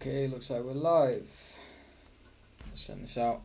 Okay, looks like we're live. Let's send this out.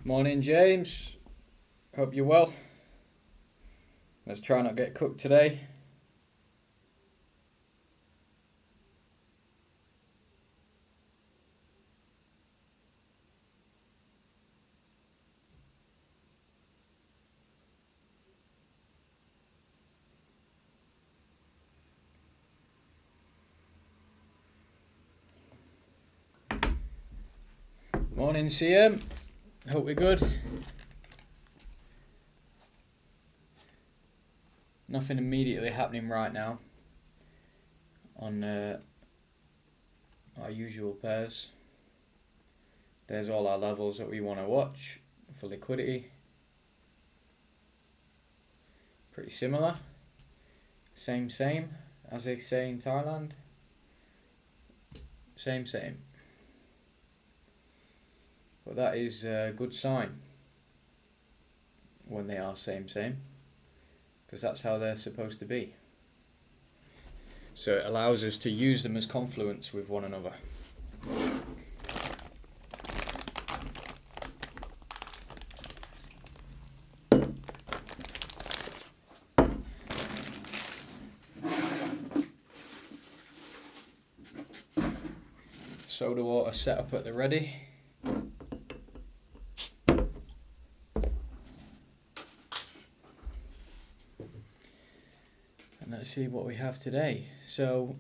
Morning, James. Hope you're well. Let's try not get cooked today. Morning, CM. Hope we're good. Nothing immediately happening right now on our usual pairs. There's all our levels that we want to watch for liquidity. Pretty similar. Same, as they say in Thailand. Same. But that is a good sign when they are same, because that's how they're supposed to be. So it allows us to use them as confluence with one another. Soda water set up at the ready. Let's see what we have today. So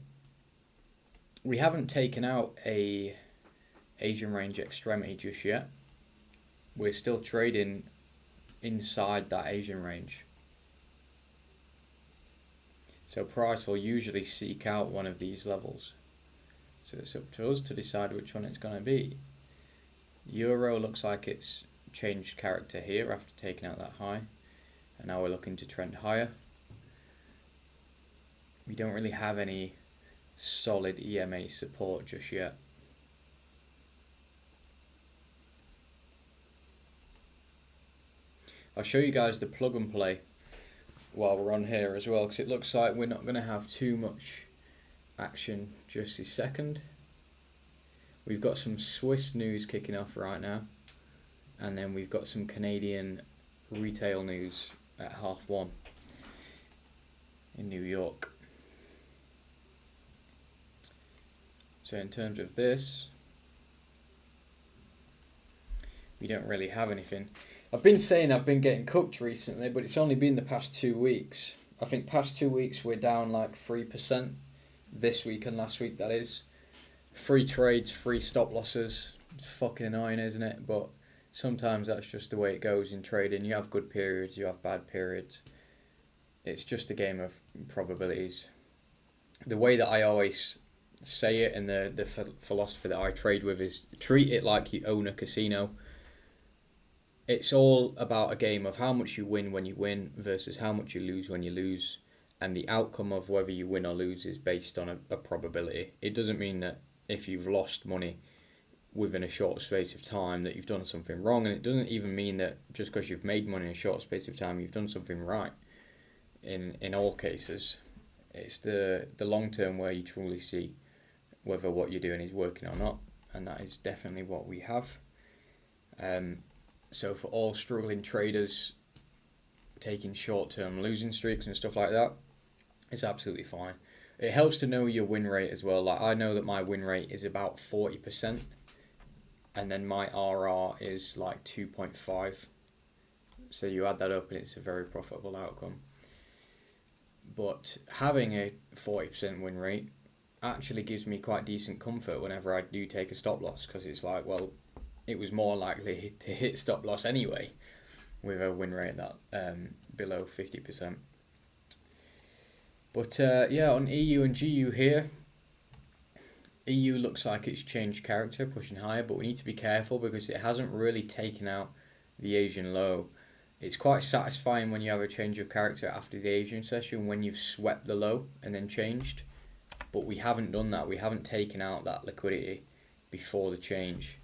we haven't taken out a Asian range extremity just yet. We're still trading inside that Asian range. So price will usually seek out one of these levels. So it's up to us to decide which one it's going to be. Euro looks like it's changed character here after taking out that high. And now we're looking to trend higher. We don't really have any solid EMA support just yet. I'll show you guys the plug and play while we're on here as well, because it looks like we're not going to have too much action just this second. We've got some Swiss news kicking off right now, and then we've got some Canadian retail news at 1:30 in New York. So in terms of this, we don't really have anything. I've been saying I've been getting cooked recently, but it's only been the past 2 weeks. I think past 2 weeks we're down like 3%. This week and last week, that is. Free trades, free stop losses. It's fucking annoying, isn't it? But sometimes that's just the way it goes in trading. You have good periods, you have bad periods. It's just a game of probabilities. The way that I always say it, and the philosophy that I trade with, is treat it like you own a casino. It's all about a game of how much you win when you win versus how much you lose when you lose, and the outcome of whether you win or lose is based on a probability. It doesn't mean that if you've lost money within a short space of time that you've done something wrong, and it doesn't even mean that just because you've made money in a short space of time you've done something right. In all cases, it's the long term where you truly see whether what you're doing is working or not, and that is definitely what we have. So for all struggling traders taking short-term losing streaks and stuff like that, it's absolutely fine. It helps to know your win rate as well. Like, I know that my win rate is about 40%, and then my RR is like 2.5. So you add that up and it's a very profitable outcome. But having a 40% win rate actually gives me quite decent comfort whenever I do take a stop loss, because it's like, well, it was more likely to hit stop loss anyway, with a win rate that below 50%. But yeah, on EU and GU here, EU looks like it's changed character, pushing higher, but we need to be careful because it hasn't really taken out the Asian low. It's quite satisfying when you have a change of character after the Asian session, when you've swept the low and then changed, but we haven't done that. We haven't taken out that liquidity before the change,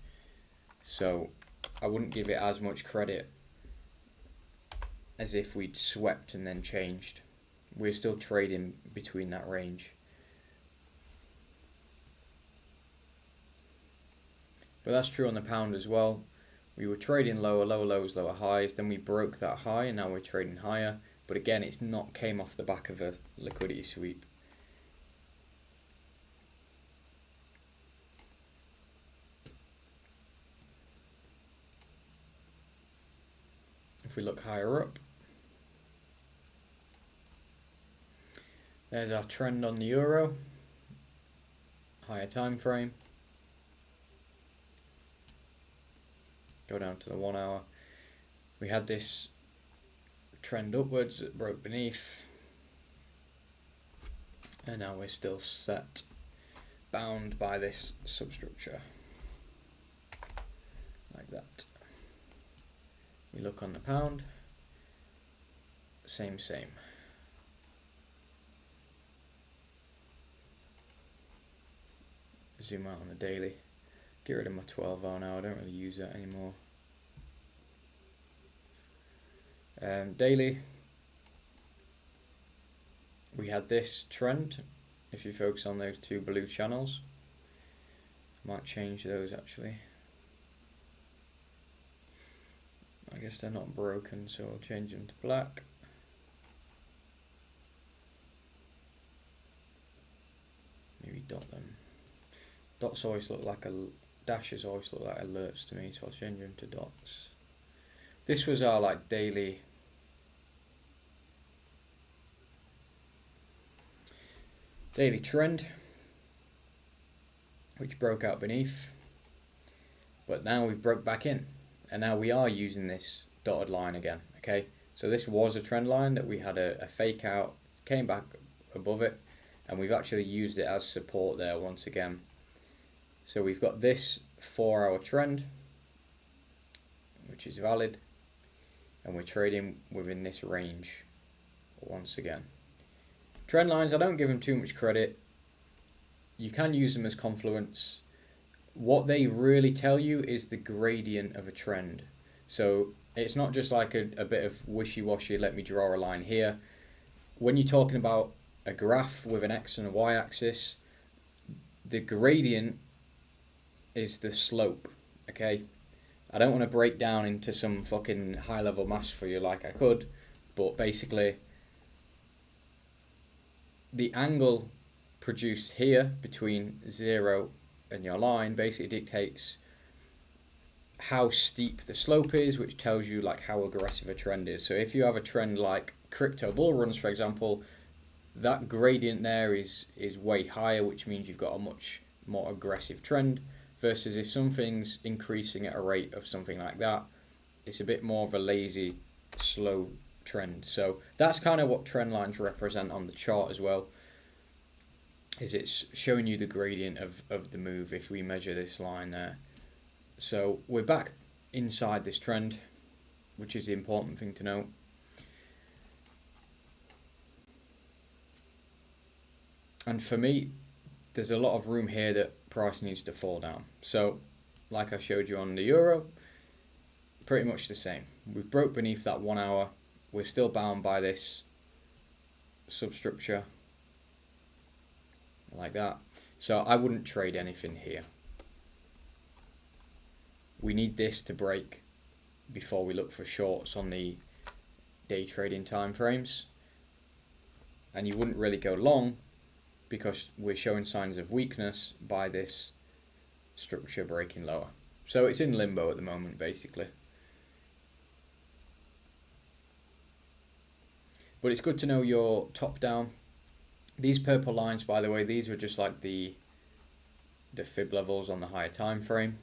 so I wouldn't give it as much credit as if we'd swept and then changed. We're still trading between that range. But that's true on the pound as well. We were trading lower lows, lower highs, then we broke that high and now we're trading higher. But again, it's not came off the back of a liquidity sweep. If we look higher up, there's our trend on the euro, higher time frame. Go down to the 1 hour. We had this trend upwards that broke beneath, and now we're still set, bound by this substructure, like that. We look on the pound, same. Zoom out on the daily. Get rid of my 12-hour now, I don't really use that anymore. Daily, we had this trend. If you focus on those two blue channels, I might change those actually. I guess they're not broken, so I'll change them to black. Maybe dot them. Dots always look like dashes always look like alerts to me, so I'll change them to dots. This was our like daily trend, which broke out beneath, but now we've broke back in, and now we are using this dotted line again. Okay, so this was a trend line that we had a fake out, came back above it, and we've actually used it as support there once again. So we've got this 4-hour trend, which is valid, and we're trading within this range once again. Trend lines, I don't give them too much credit. You can use them as confluence. What they really tell you is the gradient of a trend. So it's not just like a bit of wishy-washy, let me draw a line here. When you're talking about a graph with an X and a Y axis, the gradient is the slope, okay? I don't want to break down into some fucking high-level maths for you like I could, but basically the angle produced here between 0 and your line basically dictates how steep the slope is, which tells you like how aggressive a trend is. So if you have a trend like crypto bull runs, for example, that gradient there is way higher, which means you've got a much more aggressive trend, versus if something's increasing at a rate of something like that, it's a bit more of a lazy, slow trend. So that's kind of what trend lines represent on the chart as well, is it's showing you the gradient of the move if we measure this line there. So we're back inside this trend, which is the important thing to note. And for me, there's a lot of room here that price needs to fall down. So like I showed you on the euro, pretty much the same. We've broke beneath that 1 hour. We're still bound by this substructure like that. So I wouldn't trade anything here. We need this to break before we look for shorts on the day trading time frames. And you wouldn't really go long because we're showing signs of weakness by this structure breaking lower. So it's in limbo at the moment, basically. But it's good to know your top down. These purple lines, by the way, these were just like the fib levels on the higher time frame.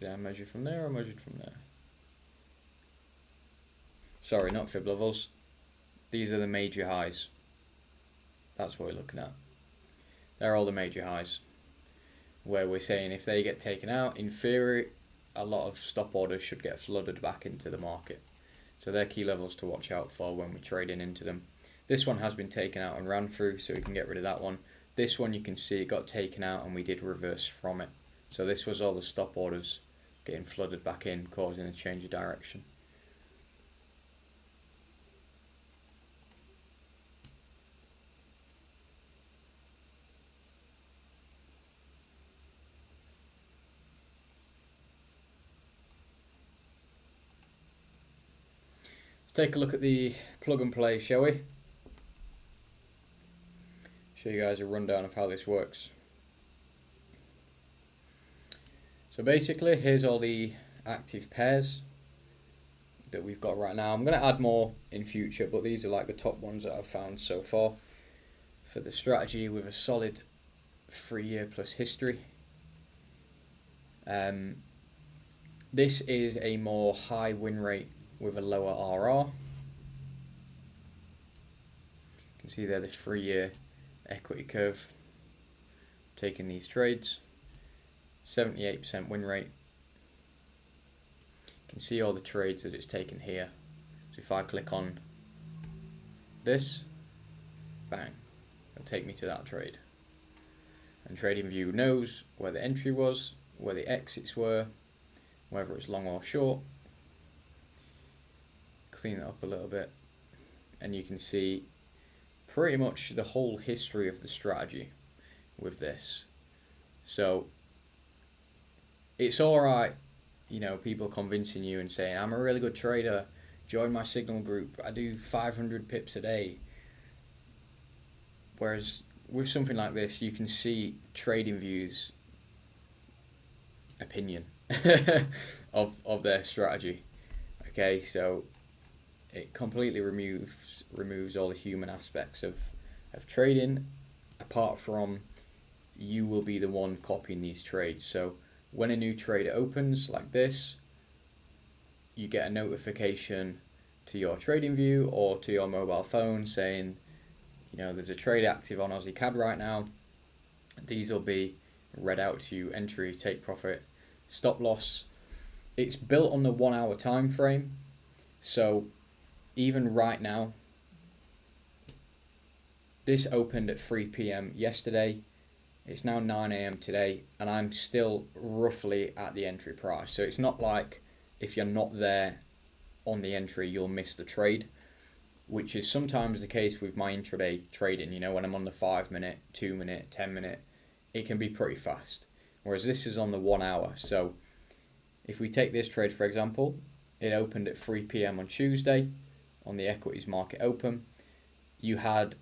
Did I measure from there or measured from there? Sorry, not fib levels. These are the major highs. That's what we're looking at. They're all the major highs, where we're saying if they get taken out, in theory, a lot of stop orders should get flooded back into the market. So they're key levels to watch out for when we're trading into them. This one has been taken out and ran through, so we can get rid of that one. This one you can see it got taken out and we did reverse from it. So this was all the stop orders getting flooded back in, causing a change of direction. Take a look at the plug and play, shall we? Show you guys a rundown of how this works. So basically, here's all the active pairs that we've got right now. I'm going to add more in future, but these are like the top ones that I've found so far for the strategy with a solid 3-year plus history. This is a more high win rate with a lower RR. You can see there the 3-year equity curve taking these trades. 78% win rate. You can see all the trades that it's taken here. So if I click on this, bang, it'll take me to that trade. And TradingView knows where the entry was, where the exits were, whether it's long or short. Clean it up a little bit, and you can see pretty much the whole history of the strategy with this. So it's alright, you know, people convincing you and saying, I'm a really good trader, join my signal group, I do 500 pips a day. Whereas with something like this, you can see TradingView's opinion of their strategy. Okay, so it completely removes all the human aspects of trading, apart from you will be the one copying these trades. So when a new trade opens like this, you get a notification to your TradingView or to your mobile phone saying, you know, there's a trade active on Aussie CAD right now. These will be read out to you: entry, take profit, stop loss. It's built on the 1 hour time frame, so even right now, this opened at 3 p.m. yesterday. It's now 9 a.m. today, and I'm still roughly at the entry price. So it's not like if you're not there on the entry, you'll miss the trade, which is sometimes the case with my intraday trading. You know, when I'm on the 5 minute, 2 minute, 10 minute, it can be pretty fast. Whereas this is on the 1 hour. So if we take this trade, for example, it opened at 3 p.m. on Tuesday. On the equities market open, you had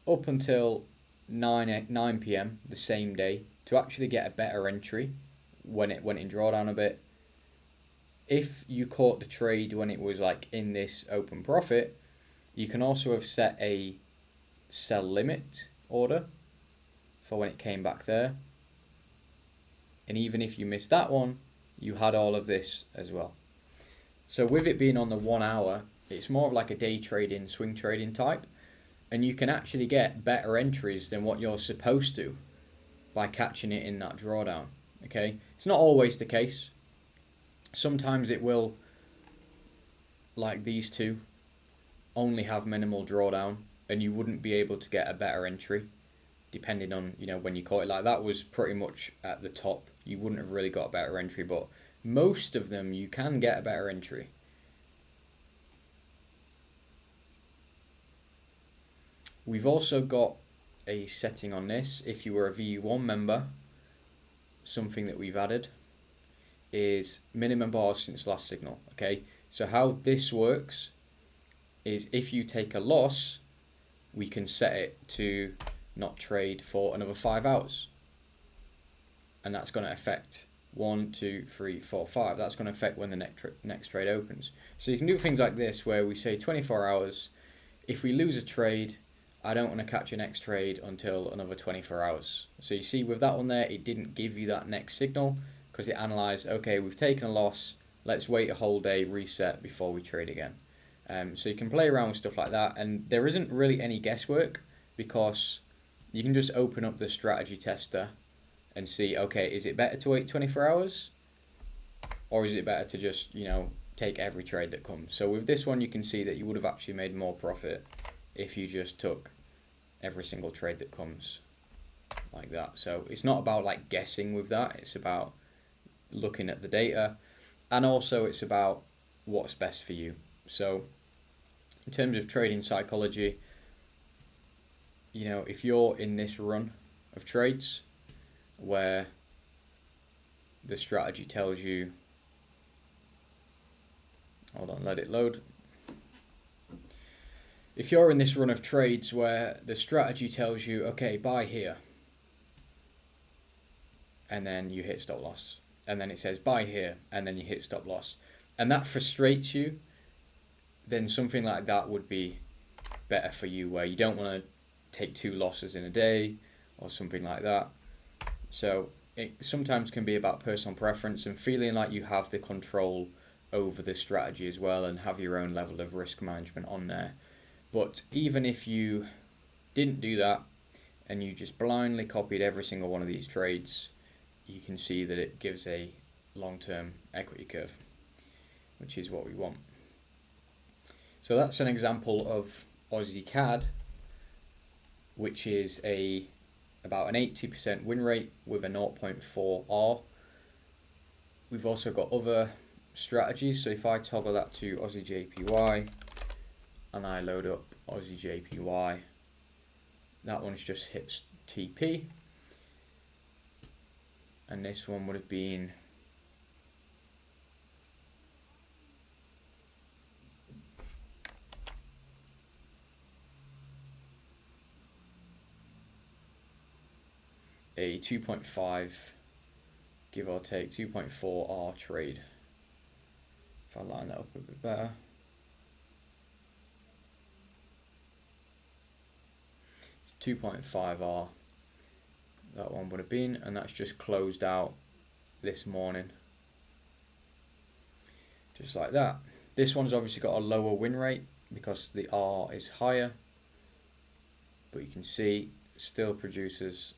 up until 9 p.m. the same day to actually get a better entry when it went in drawdown a bit. If you caught the trade when it was like in this open profit, you can also have set a sell limit order for when it came back there. And even if you missed that one, you had all of this as well. So with it being on the 1 hour, it's more of like a day trading, swing trading type, and you can actually get better entries than what you're supposed to by catching it in that drawdown. Okay, it's not always the case. Sometimes it will, like these two, only have minimal drawdown, and you wouldn't be able to get a better entry, depending on, you know, when you caught it. Like that was pretty much at the top. You wouldn't have really got a better entry, but most of them you can get a better entry. We've also got a setting on this. If you were a VU1 member, something that we've added is minimum bars since last signal. Okay, so how this works is if you take a loss, we can set it to not trade for another 5 hours, and that's going to affect 1, 2, 3, 4, 5. That's going to affect when the next trade opens. So you can do things like this where we say 24 hours. If we lose a trade, I don't want to catch a next trade until another 24 hours. So you see with that one there, it didn't give you that next signal, because it analysed, okay, we've taken a loss, let's wait a whole day, reset before we trade again. So you can play around with stuff like that, and there isn't really any guesswork, because you can just open up the strategy tester and see, okay, is it better to wait 24 hours, or is it better to just, you know, take every trade that comes? So with this one, you can see that you would have actually made more profit if you just took every single trade that comes like that. So it's not about like guessing with that, it's about looking at the data, and also it's about what's best for you. So in terms of trading psychology, you know, if you're in this run of trades where the strategy tells you, hold on, let it load. If you're in this run of trades where the strategy tells you, okay, buy here, and then you hit stop loss, and then it says buy here, and then you hit stop loss, and that frustrates you, then something like that would be better for you, where you don't want to take 2 losses in a day or something like that. So it sometimes can be about personal preference and feeling like you have the control over the strategy as well, and have your own level of risk management on there. But even if you didn't do that and you just blindly copied every single one of these trades, you can see that it gives a long-term equity curve, which is what we want. So that's an example of Aussie CAD, which is about an 80% win rate with a 0.4 R. We've also got other strategies. So if I toggle that to Aussie JPY and I load up Aussie JPY, that one's just hit TP, and this one would have been a 2.5, give or take 2.4 R trade. If I line that up a bit better, it's 2.5 R, that one would have been, and that's just closed out this morning, just like that. This one's obviously got a lower win rate because the R is higher, but you can see still produces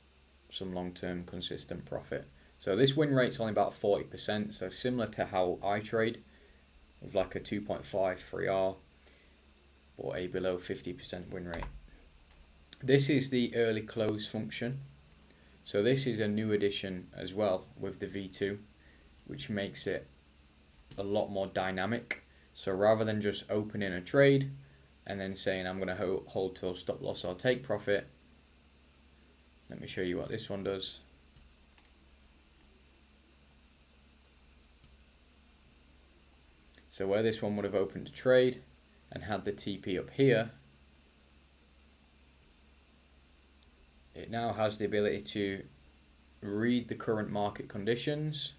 some long-term consistent profit. So this win rate's only about 40%, so similar to how I trade, with like a 2.5 free R, or a below 50% win rate. This is the early close function. So this is a new addition as well with the V2, which makes it a lot more dynamic. So rather than just opening a trade and then saying I'm going to hold till stop loss or take profit, let me show you what this one does. So where this one would have opened a trade and had the TP up here, it now has the ability to read the current market conditions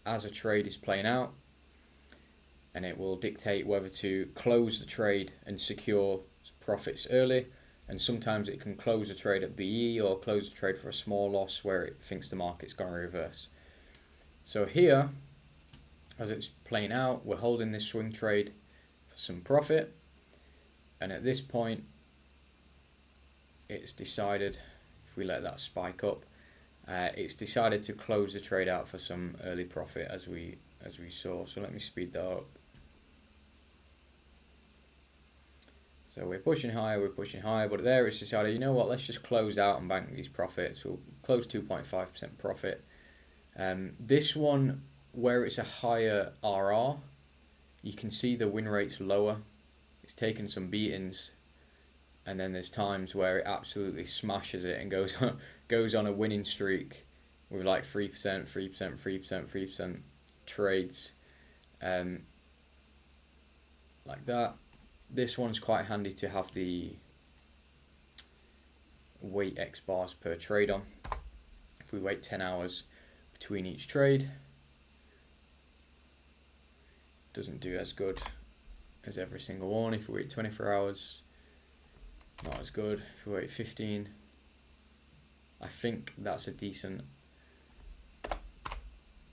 as a trade is playing out, and it will dictate whether to close the trade and secure profits early, and sometimes it can close a trade at BE or close a trade for a small loss where it thinks the market's going to reverse. So here, as it's playing out, we're holding this swing trade for some profit, and at this point it's decided, if we let that spike up, it's decided to close the trade out for some early profit, as we saw. So let me speed that up. So we're pushing higher, but there it's decided, you know what, let's just close out and bank these profits. We'll close 2.5% profit. This one, where it's a higher RR, you can see the win rate's lower. It's taken some beatings, and then there's times where it absolutely smashes it and goes on a winning streak with like 3%, 3%, 3%, 3% trades, like that. This one's quite handy to have the wait X bars per trade on. If we wait 10 hours between each trade, doesn't do as good as every single one. If we wait 24 hours, not as good. If we wait 15, I think that's a decent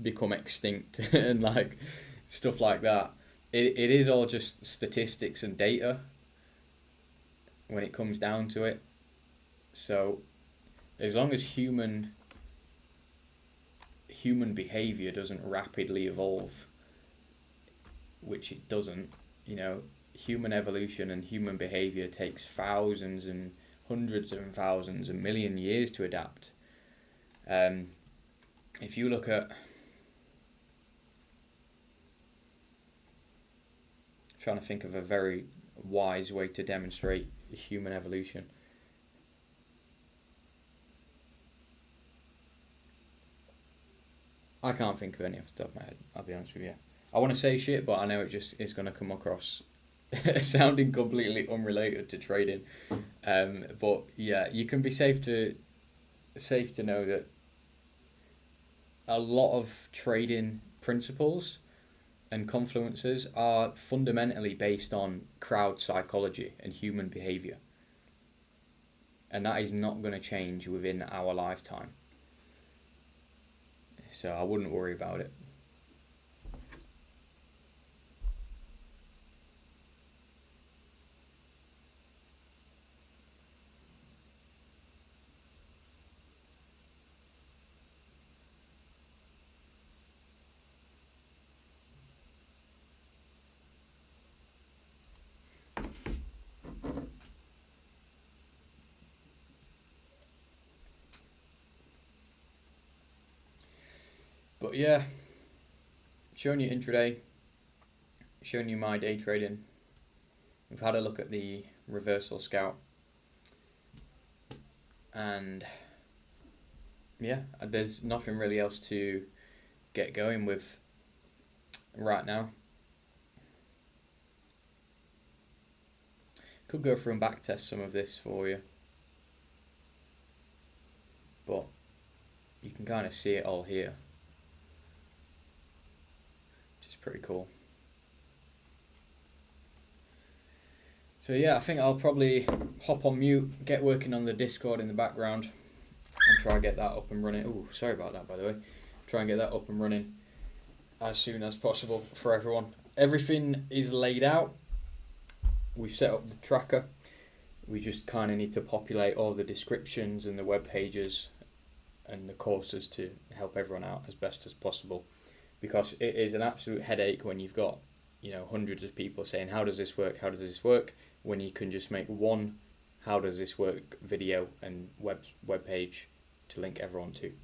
become extinct and like stuff like that. It is all just statistics and data when it comes down to it. So as long as human behavior doesn't rapidly evolve, which it doesn't, you know, human evolution and human behavior takes thousands and hundreds of thousands and million years to adapt. If you look at, trying to think of a very wise way to demonstrate human evolution. I can't think of any off the top of my head, I'll be honest with you. I want to say shit, but I know it just is going to come across sounding completely unrelated to trading. But yeah, you can be safe to know that a lot of trading principles and confluences are fundamentally based on crowd psychology and human behavior. And that is not going to change within our lifetime. So I wouldn't worry about it. But yeah, showing you intraday, showing you my day trading. We've had a look at the reversal scout. And yeah, there's nothing really else to get going with right now. Could go through and back test some of this for you. But you can kind of see it all here. Pretty cool. So yeah, I think I'll probably hop on mute, get working on the Discord in the background, and try and get that up and running. Oh, sorry about that, by the way. Try and get that up and running as soon as possible for everyone. Everything is laid out. We've set up the tracker. We just kind of need to populate all the descriptions and the web pages and the courses to help everyone out as best as possible. Because it is an absolute headache when you've got, you know, hundreds of people saying, how does this work, how does this work, when you can just make one how does this work video and web page to link everyone to.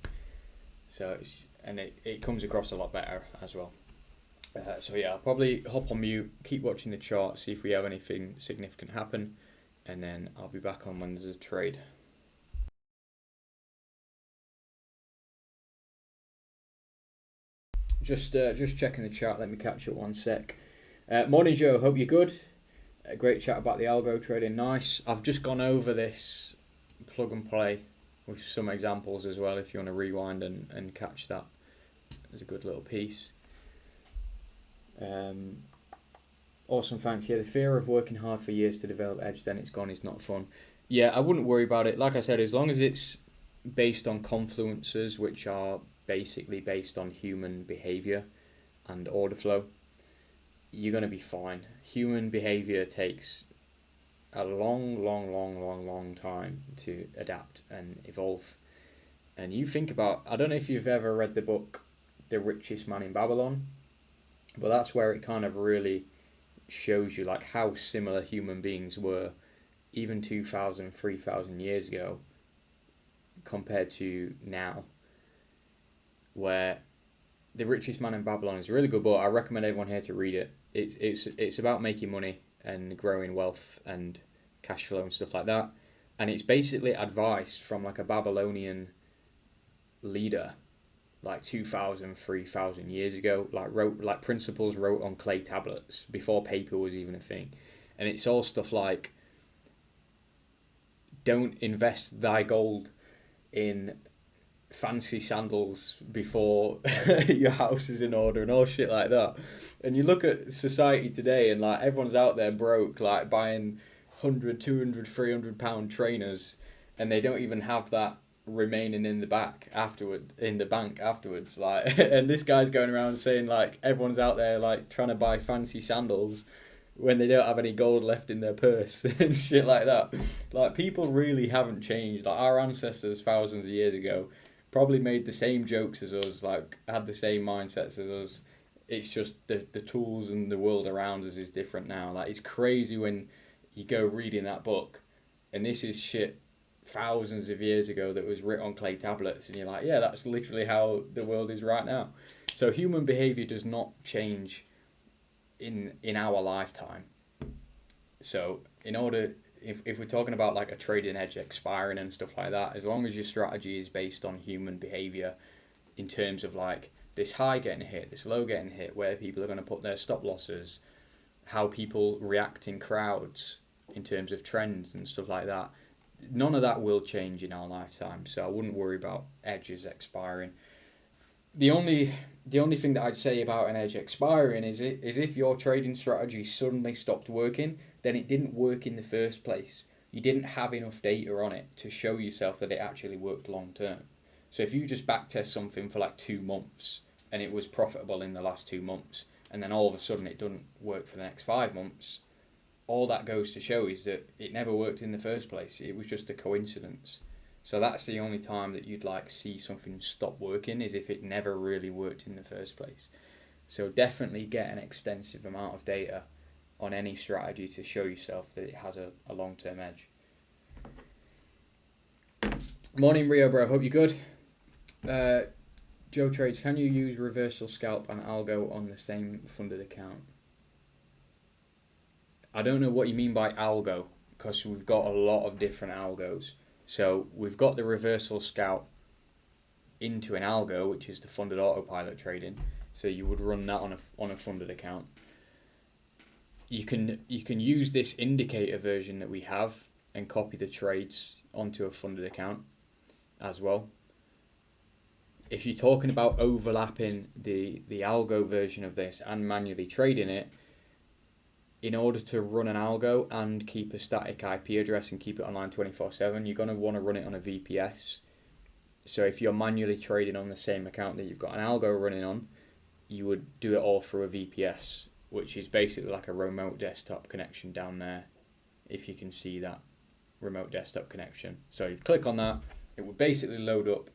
So it comes across a lot better as well. So yeah, I'll probably hop on mute, keep watching the chart, see if we have anything significant happen, and then I'll be back on when there's a trade. Just checking the chat. Let me catch it 1 sec. Morning, Joe. Hope you're good. Great chat about the algo trading. Nice. I've just gone over this plug and play with some examples as well. If you want to rewind and catch that, it's a good little piece. Awesome. Thanks. Yeah, the fear of working hard for years to develop edge, then it's gone. It's not fun. Yeah, I wouldn't worry about it. Like I said, as long as it's based on confluences, which are basically based on human behavior and order flow, you're going to be fine. Human behavior takes a long time to adapt and evolve. And you think about, I don't know if you've ever read the book The Richest Man in Babylon, but that's where it kind of really shows you like how similar human beings were even 2,000, 3,000 years ago compared to now. Where The Richest Man in Babylon is a really good book. I recommend everyone here to read it. It's about making money and growing wealth and cash flow and stuff like that. And it's basically advice from like a Babylonian leader like 2,000, 3,000 years ago, like principles wrote on clay tablets before paper was even a thing. And it's all stuff like, don't invest thy gold in fancy sandals before your house is in order and all shit like that. And you look at society today and like everyone's out there broke, like buying 100, 200, 300 pound trainers, and they don't even have that remaining in the bank afterwards, like, and this guy's going around saying like everyone's out there like trying to buy fancy sandals when they don't have any gold left in their purse and shit like that. Like, people really haven't changed. Like, our ancestors thousands of years ago probably made the same jokes as us, like had the same mindsets as us. It's just the tools and the world around us is different now. Like, it's crazy when you go reading that book and this is shit thousands of years ago that was written on clay tablets, and you're like, yeah, that's literally how the world is right now. So human behavior does not change in our lifetime. So if we're talking about like a trading edge expiring and stuff like that, as long as your strategy is based on human behavior in terms of like this high getting hit, this low getting hit, where people are going to put their stop losses, how people react in crowds in terms of trends and stuff like that, none of that will change in our lifetime. So I wouldn't worry about edges expiring. The only thing that I'd say about an edge expiring is if your trading strategy suddenly stopped working, then it didn't work in the first place. You didn't have enough data on it to show yourself that it actually worked long term. So if you just backtest something for like 2 months and it was profitable in the last 2 months, and then all of a sudden it doesn't work for the next 5 months, all that goes to show is that it never worked in the first place. It was just a coincidence. So that's the only time that you'd like see something stop working, is if it never really worked in the first place. So definitely get an extensive amount of data on any strategy to show yourself that it has a long-term edge. Morning Rio bro, hope you're good. Joe Trades, can you use reversal scalp and algo on the same funded account? I don't know what you mean by algo, because we've got a lot of different algos. So we've got the reversal scalp into an algo, which is the funded autopilot trading. So you would run that on a funded account. You can use this indicator version that we have and copy the trades onto a funded account as well. If you're talking about overlapping the algo version of this and manually trading it, in order to run an algo and keep a static IP address and keep it online 24/7, you're going to want to run it on a VPS. So if you're manually trading on the same account that you've got an algo running on, you would do it all through a VPS, which is basically like a remote desktop connection down there, if you can see that remote desktop connection. So you click on that, it would basically load up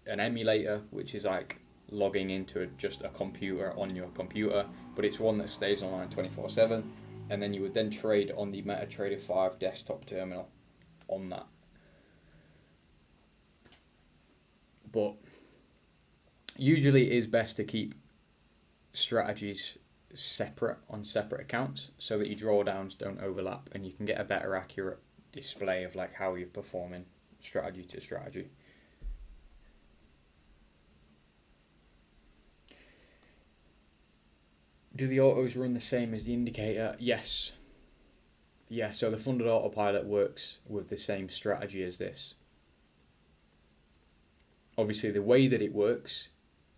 an emulator, which is like logging into just a computer on your computer, but it's one that stays online 24/7, and then you would then trade on the MetaTrader 5 desktop terminal on that. But usually it is best to keep strategies separate on separate accounts so that your drawdowns don't overlap and you can get a better accurate display of like how you're performing strategy to strategy. Do the autos run the same as the indicator? Yes. Yeah, so the funded autopilot works with the same strategy as this. Obviously, the way that it works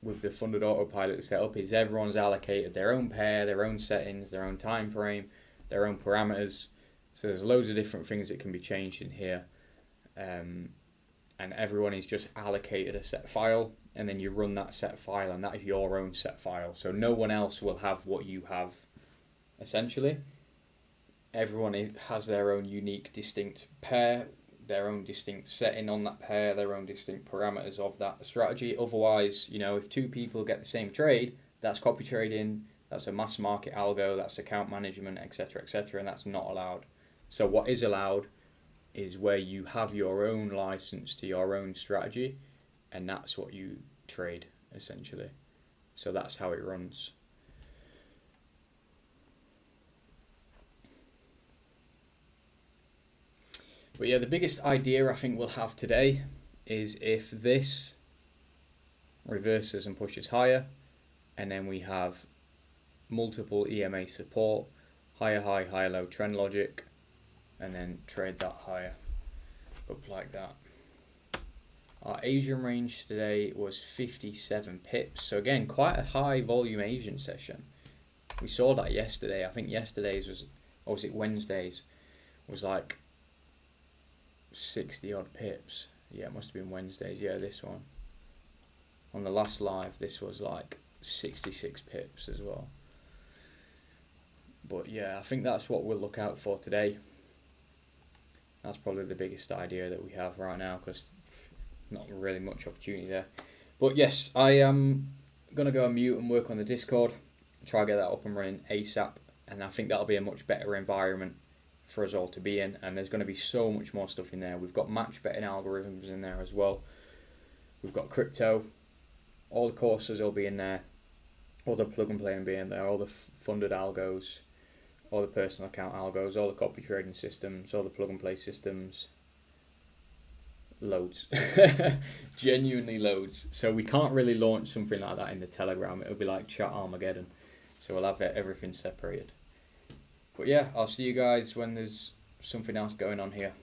with the funded autopilot setup is everyone's allocated their own pair, their own settings, their own time frame, their own parameters. So there's loads of different things that can be changed in here. And everyone is just allocated a set file, and then you run that set file, and that is your own set file. So no one else will have what you have, essentially. Everyone has their own unique, distinct pair, their own distinct setting on that pair, their own distinct parameters of that strategy. Otherwise, you know, if 2 people get the same trade, that's copy trading, that's a mass market algo, that's account management, etc., etc., and that's not allowed. So what is allowed is where you have your own license to your own strategy, and that's what you trade, essentially. So that's how it runs. But yeah, the biggest idea I think we'll have today is if this reverses and pushes higher, and then we have multiple EMA support, higher high, higher low trend logic, and then trade that higher up like that. Our Asian range today was 57 pips. So again, quite a high volume Asian session. We saw that yesterday. I think yesterday's was, or was it Wednesday's, was like 60 odd pips. Yeah, it must have been Wednesdays. Yeah, this one. On the last live, this was like 66 pips as well. But yeah, I think that's what we'll look out for today. That's probably the biggest idea that we have right now, because not really much opportunity there. But yes, I am going to go on mute and work on the Discord, try to get that up and running ASAP, and I think that'll be a much better environment for us all to be in, and there's going to be so much more stuff in there. We've got match betting algorithms in there as well. We've got crypto, all the courses will be in there, all the plug and play will be in there, all the funded algos, all the personal account algos, all the copy trading systems, all the plug and play systems. Loads. Genuinely loads. So we can't really launch something like that in the Telegram. It'll be like chat Armageddon. So we'll have everything separated. But yeah, I'll see you guys when there's something else going on here.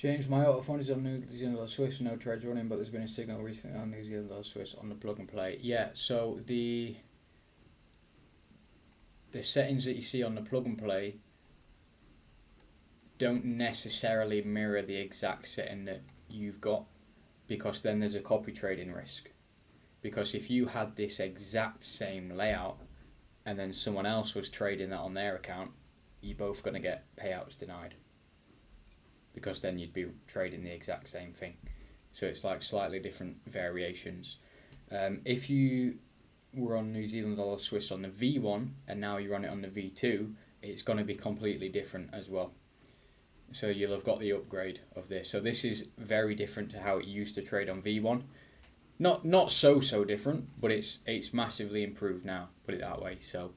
James, my auto fund is on New Zealand dollar Swiss, no trades running, but there's been a signal recently on New Zealand dollar Swiss on the plug and play. Yeah, so the settings that you see on the plug and play don't necessarily mirror the exact setting that you've got, because then there's a copy trading risk. Because if you had this exact same layout and then someone else was trading that on their account, you're both going to get payouts denied, because then you'd be trading the exact same thing. So it's like slightly different variations. If you were on New Zealand dollar Swiss on the V1 and now you run it on the V2, it's going to be completely different as well. So you'll have got the upgrade of this. So this is very different to how it used to trade on V1. Not so different, but it's massively improved now, put it that way. So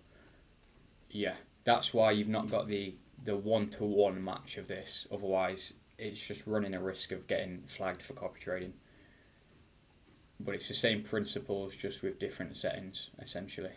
yeah, that's why you've not got the one-to-one match of this. Otherwise, it's just running a risk of getting flagged for copy trading. But it's the same principles, just with different settings, essentially.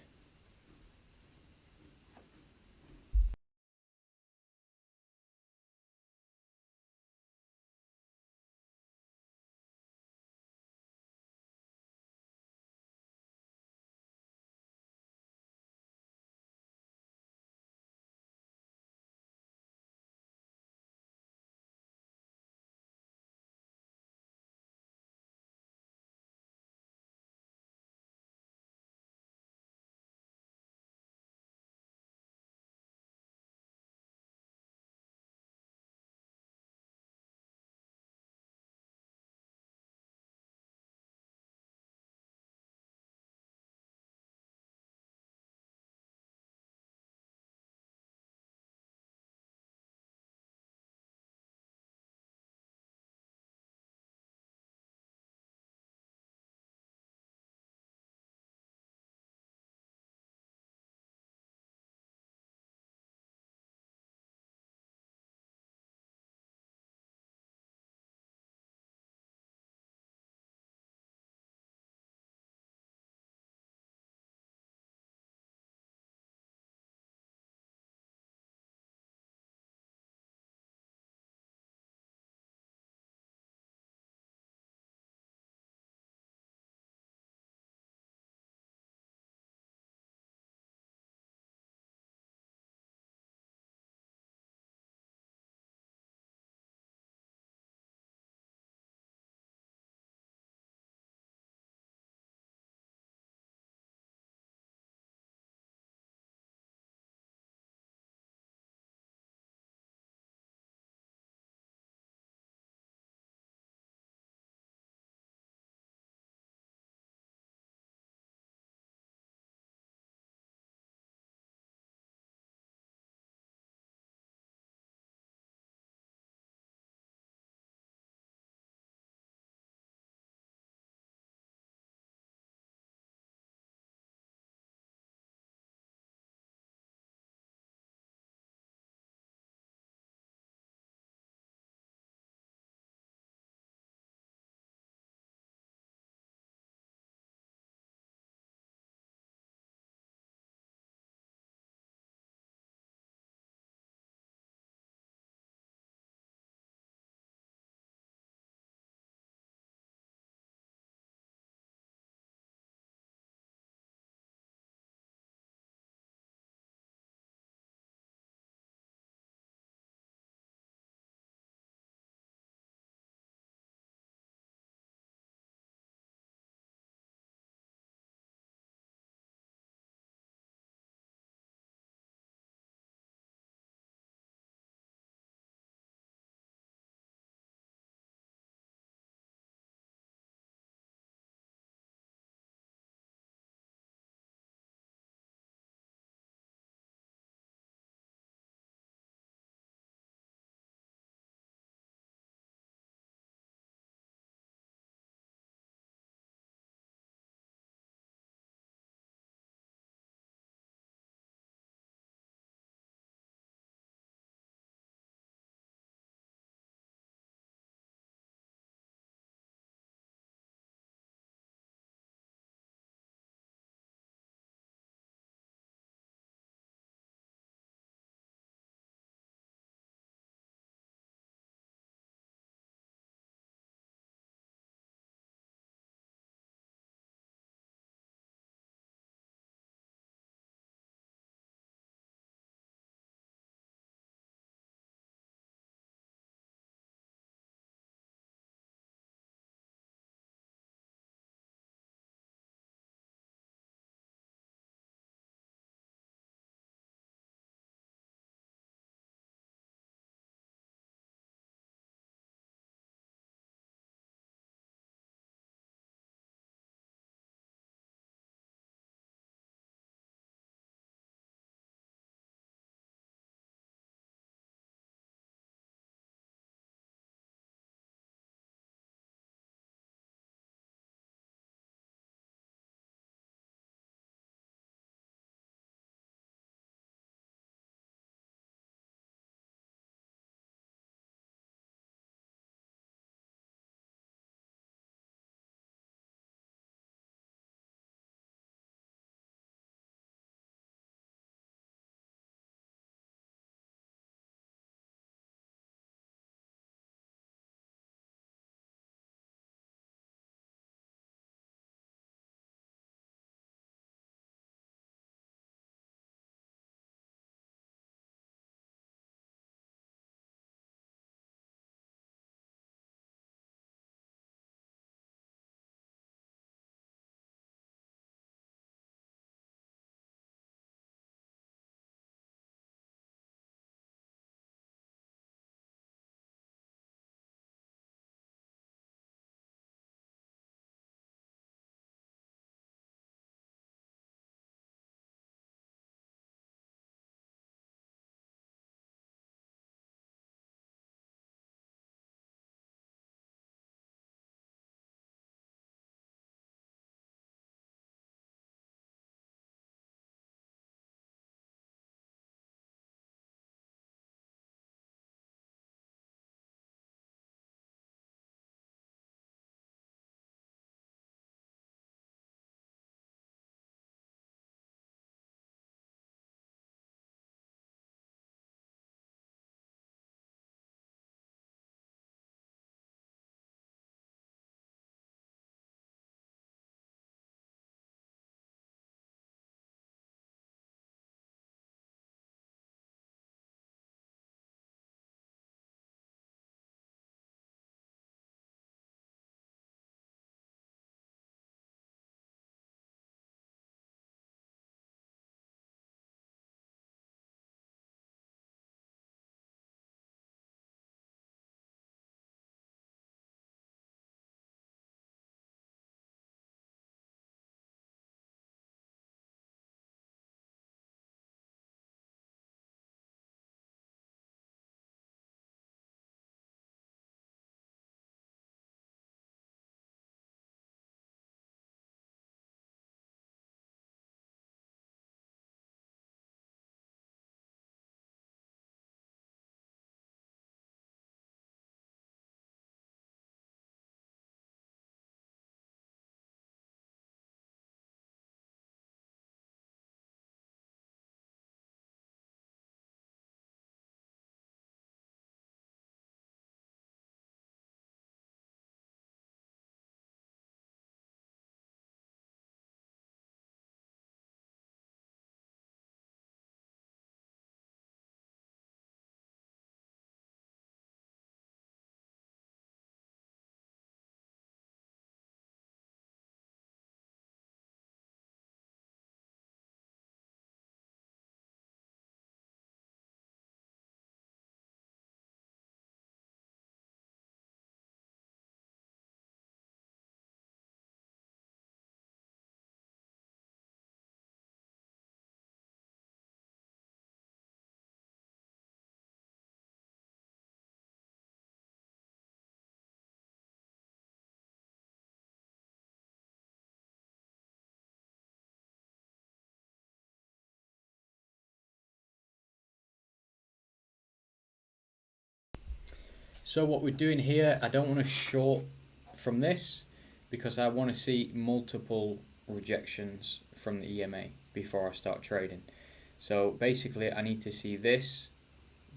So what we're doing here, I don't want to short from this because I want to see multiple rejections from the EMA before I start trading. So basically I need to see this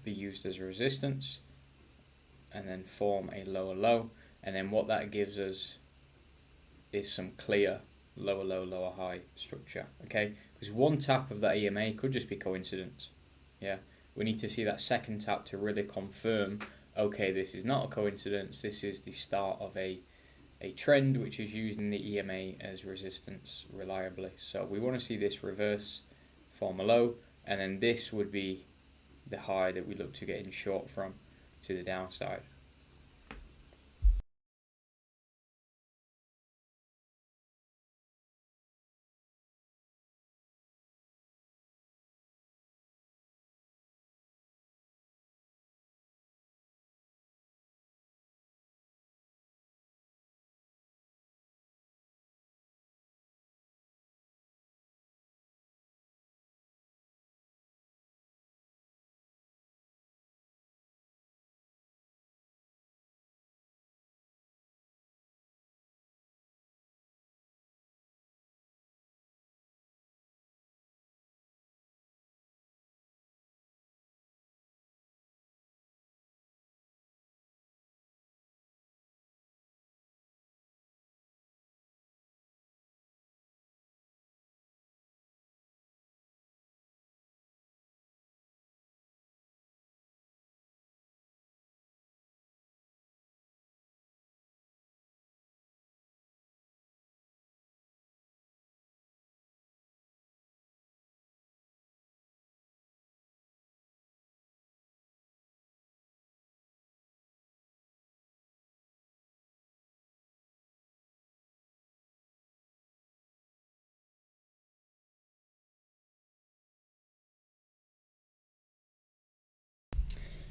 be used as a resistance and then form a lower low, and then what that gives us is some clear lower low, lower high structure, okay? Because one tap of that EMA could just be coincidence. Yeah, we need to see that second tap to really confirm, okay, this is not a coincidence, this is the start of a trend which is using the EMA as resistance reliably. So we want to see this reverse, form a low, and then this would be the high that we look to get in short from to the downside.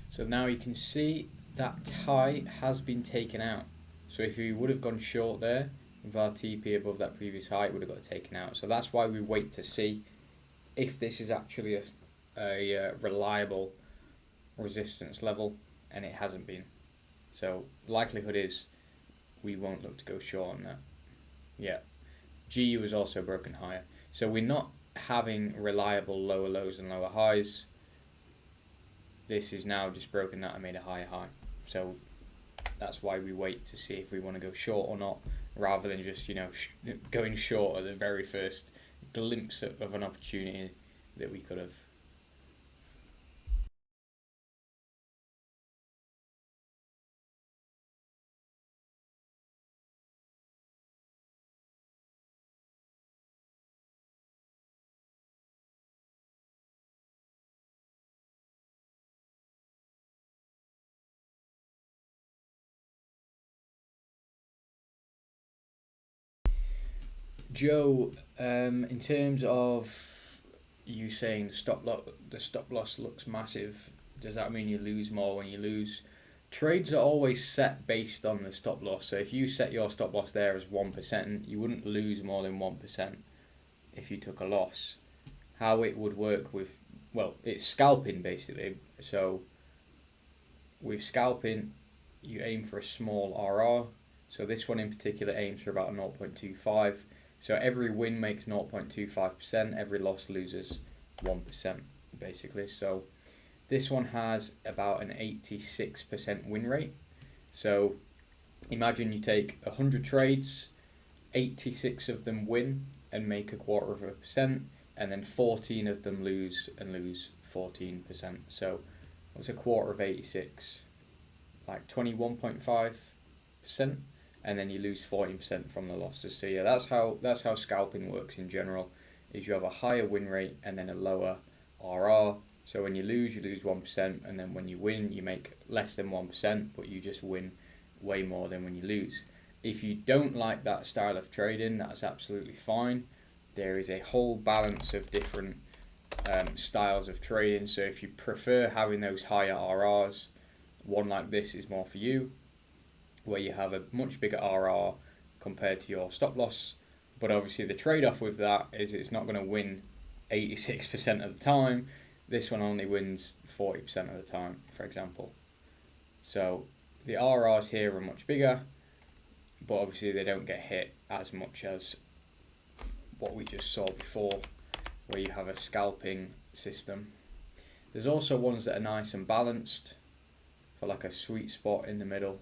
So now you can see that high has been taken out. So if you would have gone short there with our TP above that previous high, it would have got taken out. So that's why we wait to see if this is actually a reliable resistance level, and it hasn't been. So likelihood is we won't look to go short on that. Yeah, GU was also broken higher. So we're not having reliable lower lows and lower highs. This is now just broken that I made a higher high. So that's why we wait to see if we want to go short or not, rather than just, you know, going short at the very first glimpse of an opportunity that we could have. Joe, in terms of you saying the stop loss looks massive, does that mean you lose more when you lose? Trades are always set based on the stop loss. So if you set your stop loss there as 1%, you wouldn't lose more than 1% if you took a loss. How it would work with, well, it's scalping basically. So with scalping, you aim for a small RR. So this one in particular aims for about 0.25. So every win makes 0.25%, every loss loses 1%, basically. So this one has about an 86% win rate. So imagine you take 100 trades, 86 of them win and make 0.25%, and then 14 of them lose and lose 14%. So what's a quarter of 86? Like 21.5%. And then you lose 14% from the losses. So yeah, that's how scalping works in general. Is you have a higher win rate and then a lower RR. So when you lose 1%, and then when you win, you make less than 1%, but you just win way more than when you lose. If you don't like that style of trading, that's absolutely fine. There is a whole balance of different styles of trading. So if you prefer having those higher RRs, one like this is more for you, where you have a much bigger RR compared to your stop loss. But obviously the trade-off with that is it's not going to win 86% of the time. This one only wins 40% of the time, for example. So the RRs here are much bigger, but obviously they don't get hit as much as what we just saw before, where you have a scalping system. There's also ones that are nice and balanced for like a sweet spot in the middle.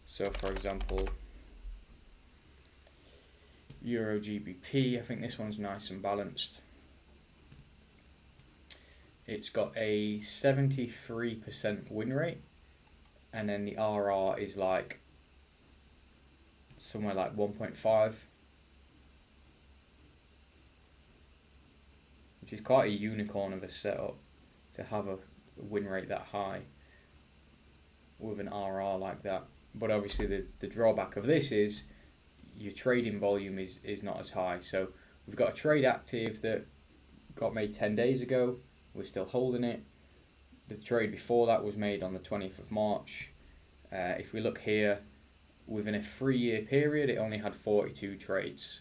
So for example, Euro GBP, I think this one's nice and balanced. It's got a 73% win rate, and then the RR is like somewhere like 1.5, which is quite a unicorn of a setup to have a win rate that high with an RR like that. But obviously the drawback of this is your trading volume is not as high. So we've got a trade active that got made 10 days ago. We're still holding it. The trade before that was made on the 20th of March. If we look here, within a 3-year period, it only had 42 trades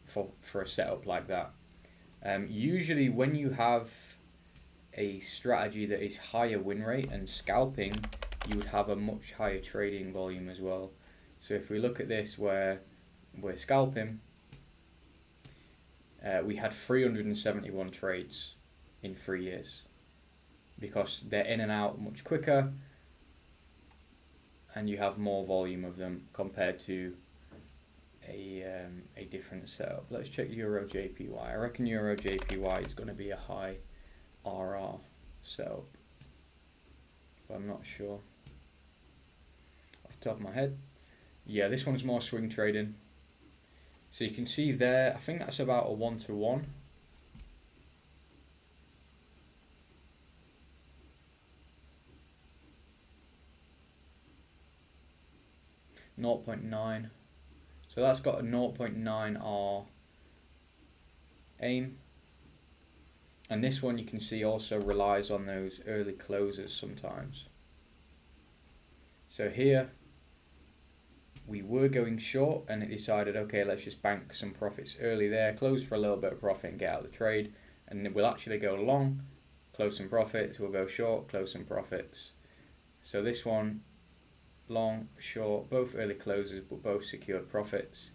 for a setup like that. Usually when you have a strategy that is higher win rate and scalping, you would have a much higher trading volume as well. So if we look at this where we're scalping, we had 371 trades in 3 years, because they're in and out much quicker and you have more volume of them compared to a different setup. Let's check Euro JPY. I reckon Euro JPY is going to be a high RR setup, but I'm not sure off the top of my head. Yeah, this one's more swing trading. So you can see there, I think that's about a 1-to-1. 0.9. So that's got a 0.9R aim. And this one you can see also relies on those early closes sometimes. So here we were going short and it decided, okay, let's just bank some profits early there, close for a little bit of profit and get out of the trade. And then we'll actually go long, close some profits, we'll go short, close some profits. So this one, long, short, both early closes, but both secured profits.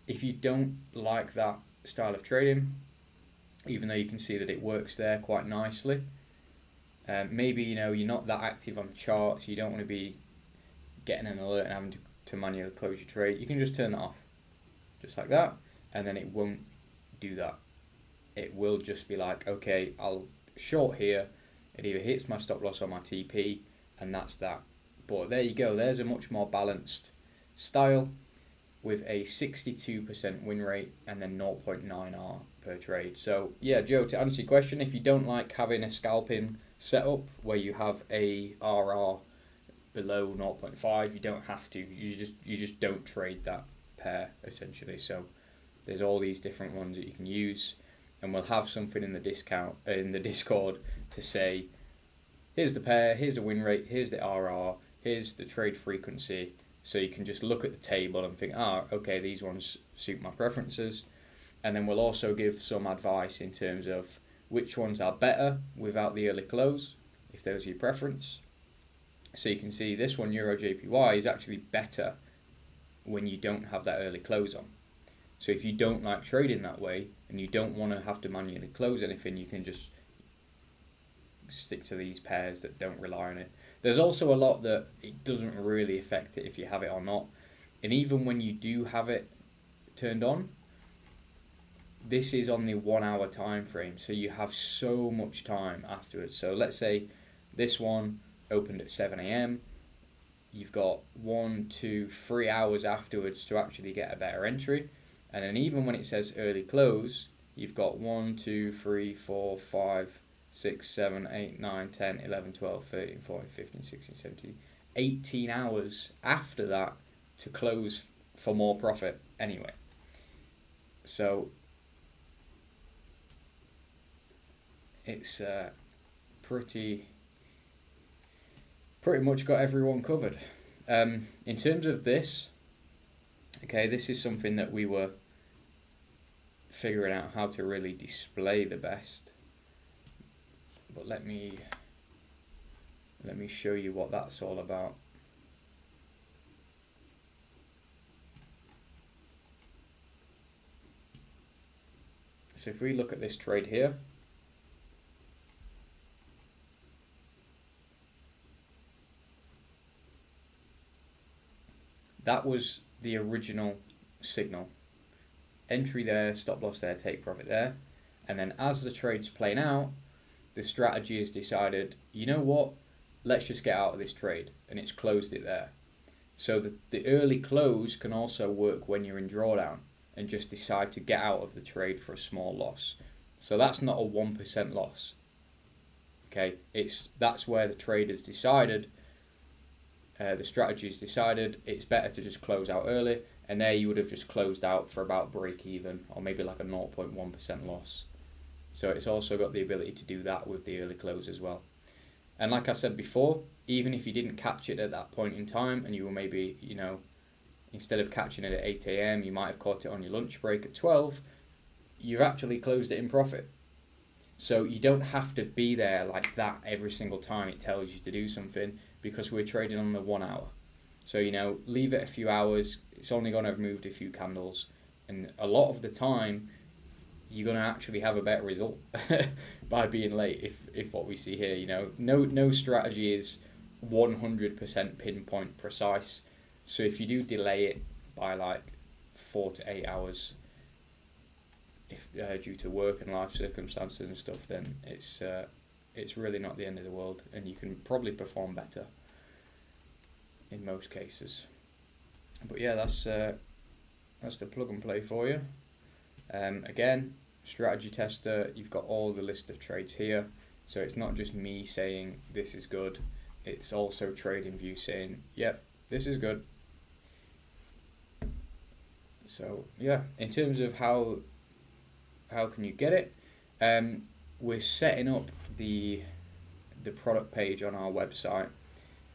If you don't like that style of trading, even though you can see that it works there quite nicely, maybe you're not that active on the charts, you don't want to be getting an alert and having to manually close your trade, you can just turn it off, just like that, and then it won't do that. It will just be like, okay, I'll short here, it either hits my stop loss or my TP, and that's that. But there you go, there's a much more balanced style with a 62% win rate and then 0.9R per trade. So yeah, Joe, to answer your question, if you don't like having a scalping setup where you have a RR below 0.5, you don't have to, you just don't trade that pair essentially. So there's all these different ones that you can use, and we'll have something in the Discord to say, here's the pair, here's the win rate, here's the RR, here's the trade frequency, so you can just look at the table and think, okay, these ones suit my preferences. And then we'll also give some advice in terms of which ones are better without the early close, if those are your preference. So you can see this one, Euro JPY, is actually better when you don't have that early close on. So if you don't like trading that way and you don't want to have to manually close anything, you can just stick to these pairs that don't rely on it. There's also a lot that it doesn't really affect it if you have it or not. And even when you do have it turned on, this is on the 1 hour time frame, so you have so much time afterwards. So let's say this one opened at 7 AM, you've got 1, 2, 3 hours afterwards to actually get a better entry. And then even when it says early close, you've got 1, 2, 3, 4, 5, 6, 7, 8, 9, 10, 11, 12, 13, 14, 15, 16, 17, 18 hours after that to close for more profit anyway. So it's pretty much got everyone covered. In terms of this, okay, this is something that we were figuring out how to really display the best. But let me show you what that's all about. So if we look at this trade here, that was the original signal. Entry there, stop loss there, take profit there. And then as the trade's playing out, the strategy has decided, you know what, let's just get out of this trade, and it's closed it there. So the early close can also work when you're in drawdown and just decide to get out of the trade for a small loss. So that's not a 1% loss. Okay, that's where the trader's decided, the strategy's decided it's better to just close out early, and there you would have just closed out for about break even, or maybe like a 0.1% loss. So it's also got the ability to do that with the early close as well. And like I said before, even if you didn't catch it at that point in time, and you were maybe, you know, instead of catching it at 8 AM, you might have caught it on your lunch break at 12, you've actually closed it in profit. So you don't have to be there like that every single time it tells you to do something, because we're trading on the 1 hour. So, you know, leave it a few hours, it's only going to have moved a few candles, and a lot of the time you're going to actually have a better result by being late if what we see here, you know, no strategy is 100% pinpoint precise. So if you do delay it by like 4 to 8 hours, if due to work and life circumstances and stuff, then it's really not the end of the world, and you can probably perform better in most cases. But yeah, that's the plug and play for you. Again, strategy tester, you've got all the list of trades here, so it's not just me saying this is good, it's also TradingView saying yep, this is good. So yeah, in terms of how can you get it, we're setting up the product page on our website.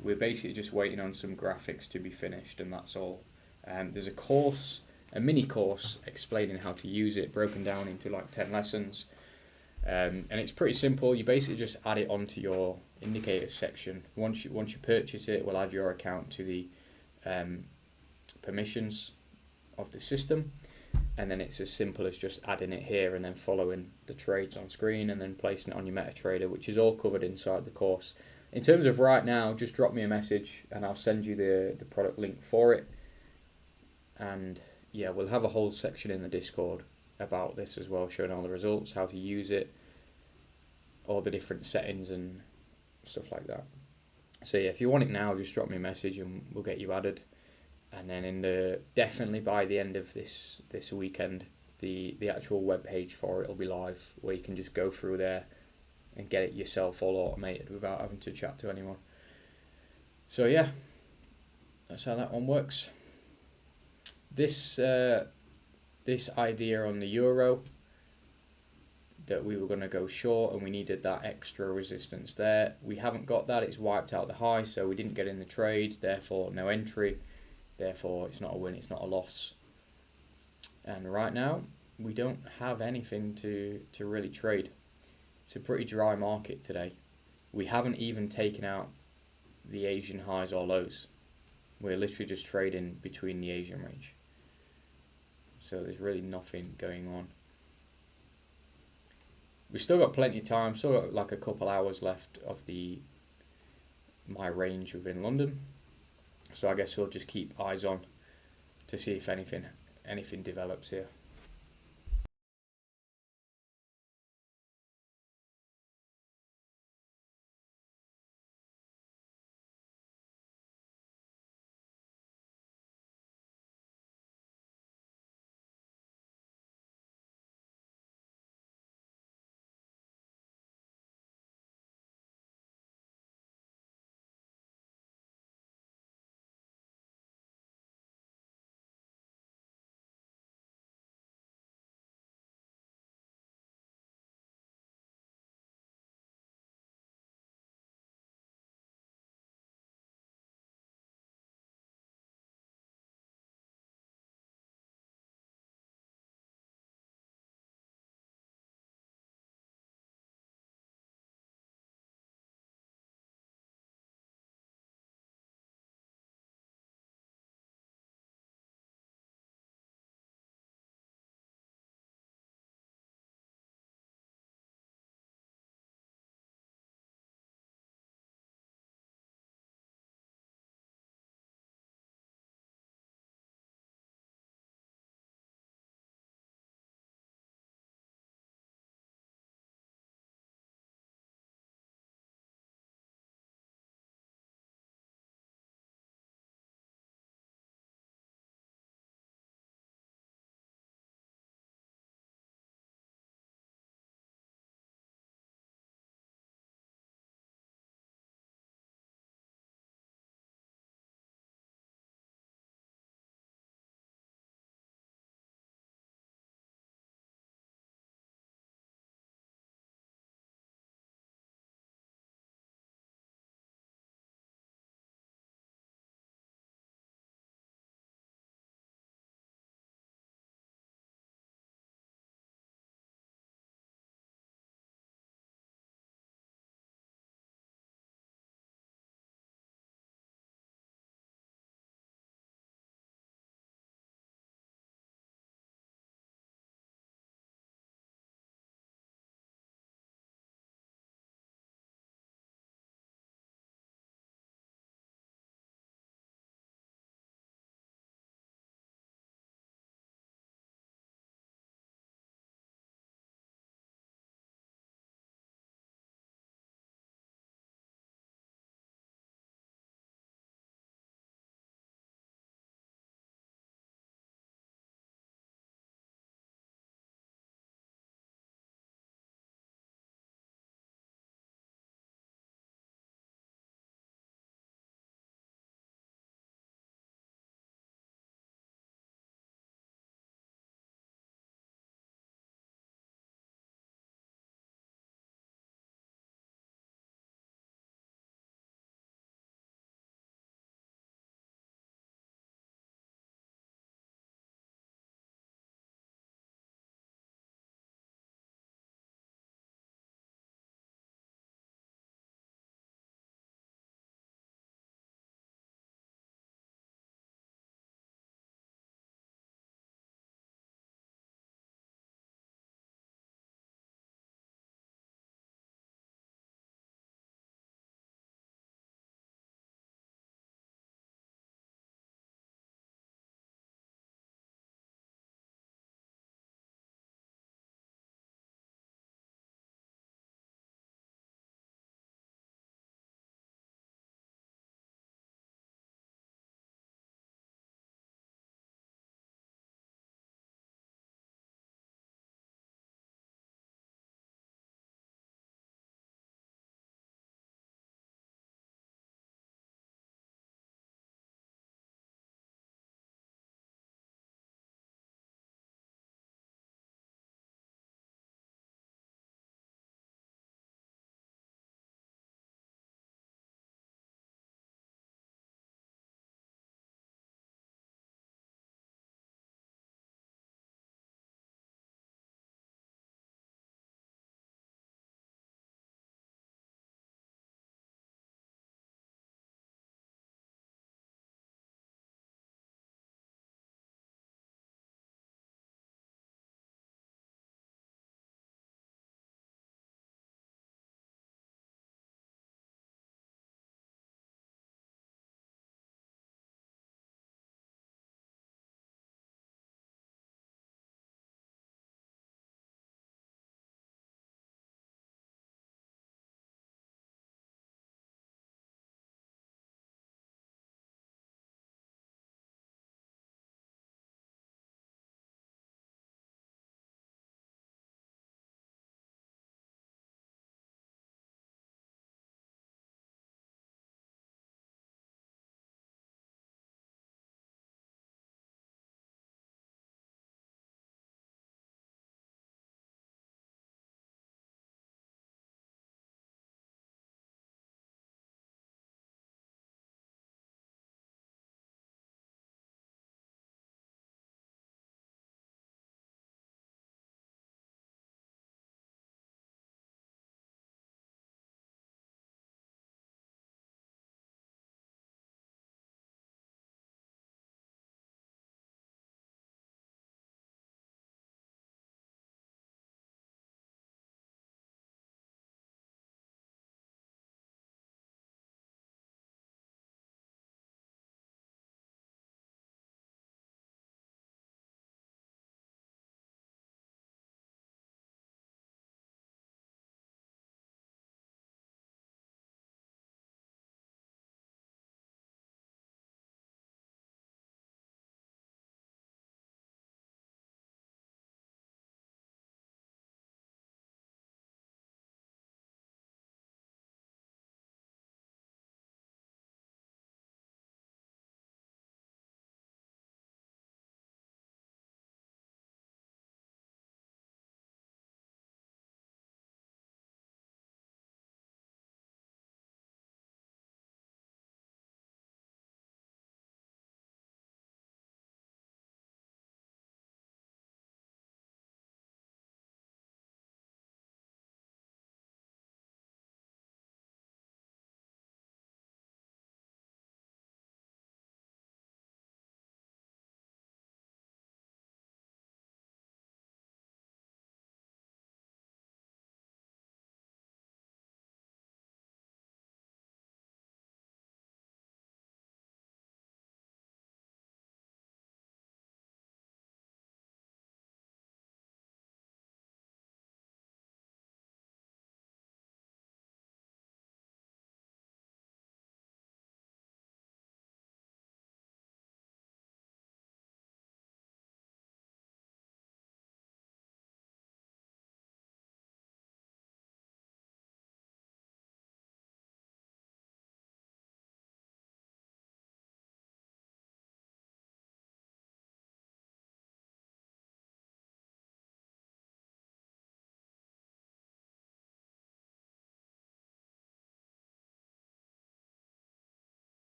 We're basically just waiting on some graphics to be finished, and that's all. There's a course, a mini course explaining how to use it, broken down into like 10 lessons, and it's pretty simple. You basically just add it onto your indicators section. Once you purchase it, we'll add your account to the permissions of the system, and then it's as simple as just adding it here and then following the trades on screen and then placing it on your MetaTrader, which is all covered inside the course. In terms of right now, just drop me a message and I'll send you the product link for it. And yeah, we'll have a whole section in the Discord about this as well, showing all the results, how to use it, all the different settings and stuff like that. So yeah, if you want it now, just drop me a message and we'll get you added. And then definitely by the end of this weekend, the actual web page for it will be live, where you can just go through there and get it yourself all automated without having to chat to anyone. So yeah, that's how that one works. This idea on the euro, that we were going to go short and we needed that extra resistance there, we haven't got that. It's wiped out the high, so we didn't get in the trade, therefore no entry, therefore it's not a win, it's not a loss. And right now we don't have anything to really trade. It's a pretty dry market today. We haven't even taken out the Asian highs or lows. We're literally just trading between the Asian range. So there's really nothing going on. We've still got plenty of time, still got like a couple hours left of my range within London. So I guess we'll just keep eyes on to see if anything develops here.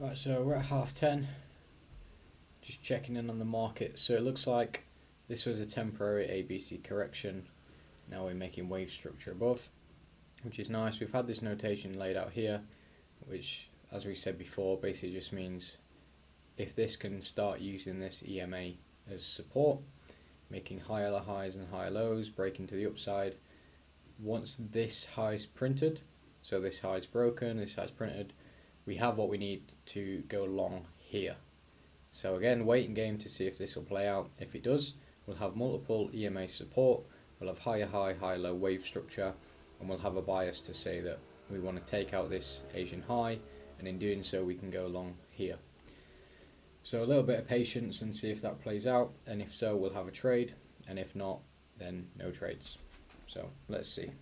Right, so we're at 10:30. Just checking in on the market. So it looks like this was a temporary ABC correction. Now we're making wave structure above, which is nice. We've had this notation laid out here, which, as we said before, basically just means if this can start using this EMA as support, making higher highs and higher lows, breaking to the upside. Once this high is printed, so this high is broken, this high is printed, we have what we need to go long here. So again, waiting game to see if this will play out. If it does, we'll have multiple EMA support, we'll have higher high, higher low wave structure, and we'll have a bias to say that we want to take out this Asian high, and in doing so we can go long here. So a little bit of patience and see if that plays out, and if so, we'll have a trade, and if not, then no trades. So let's see.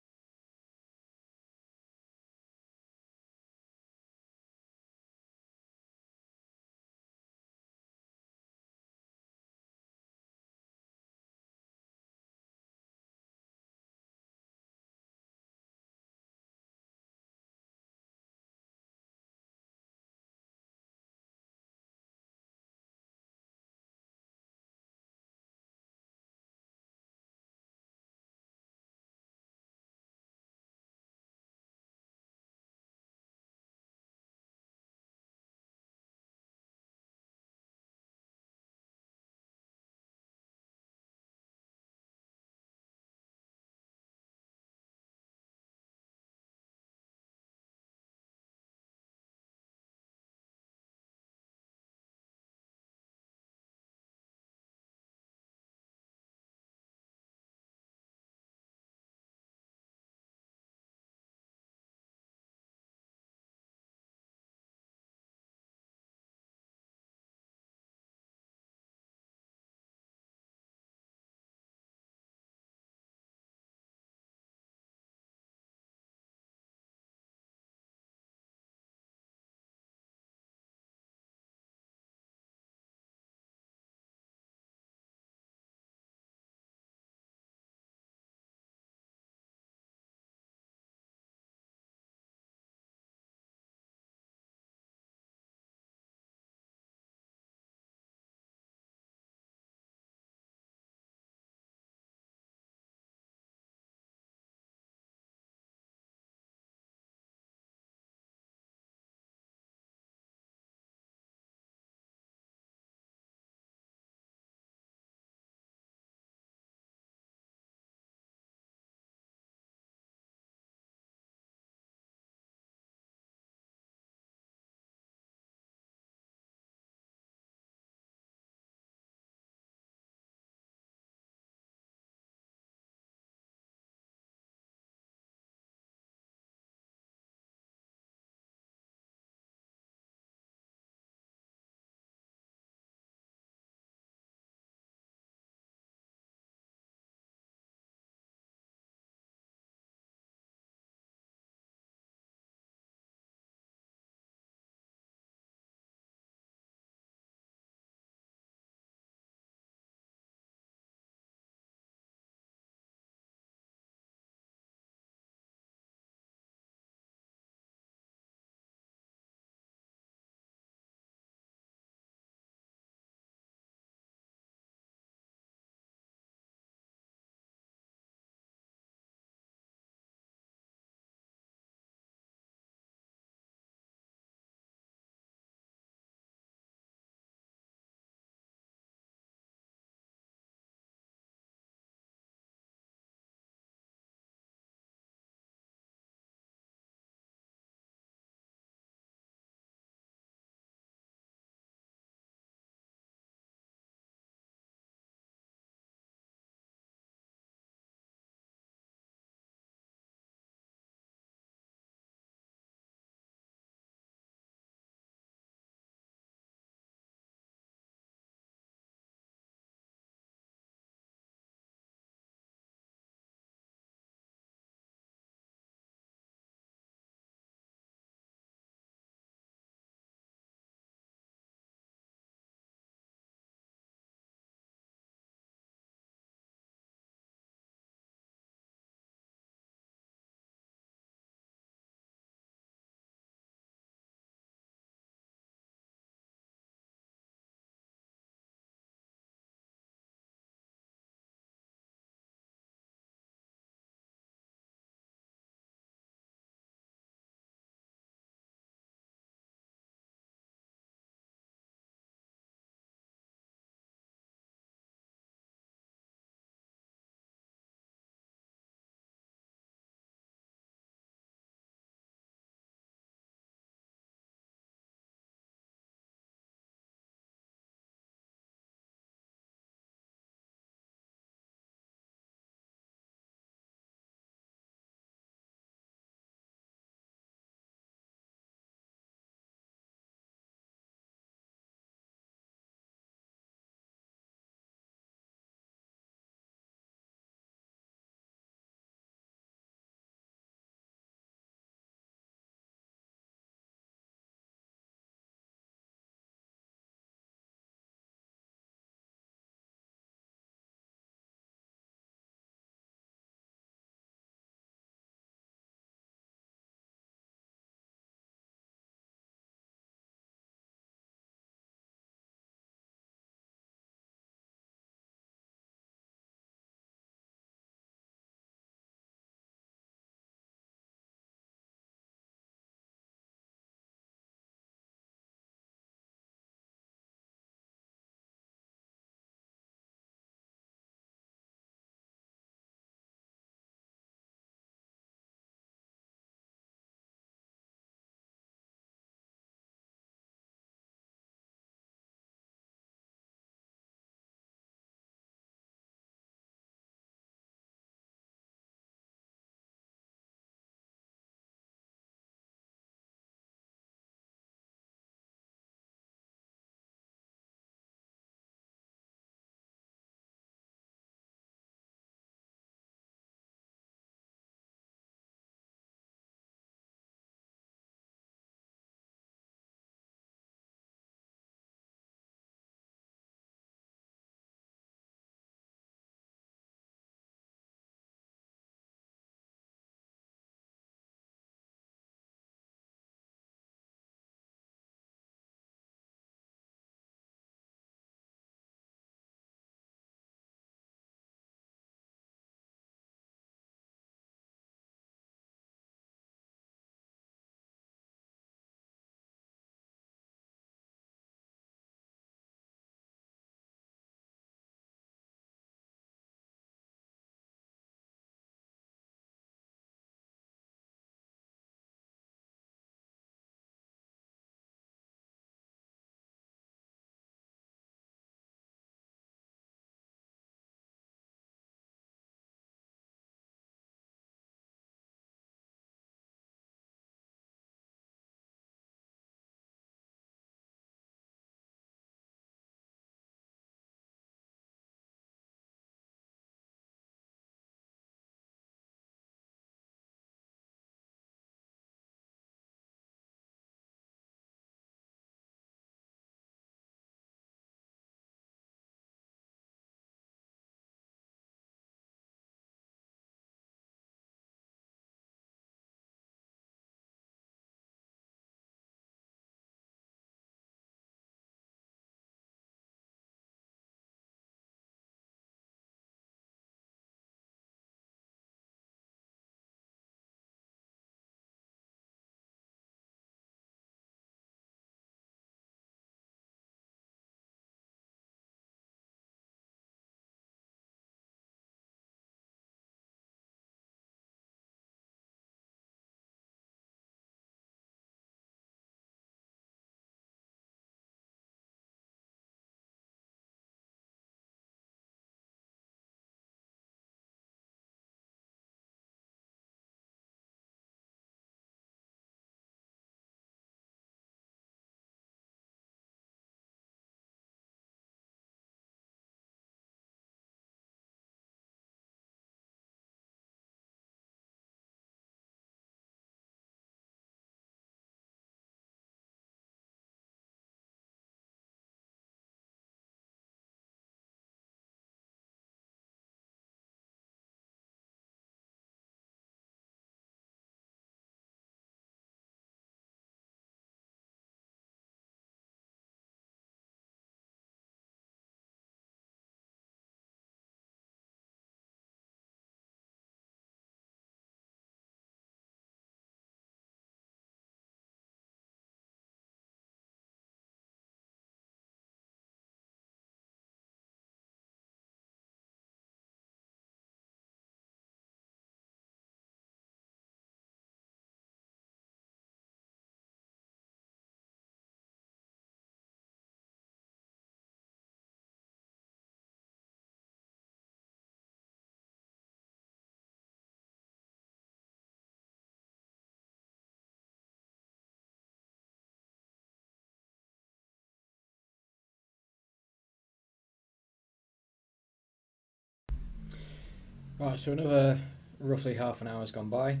Right, so another roughly half an hour's gone by.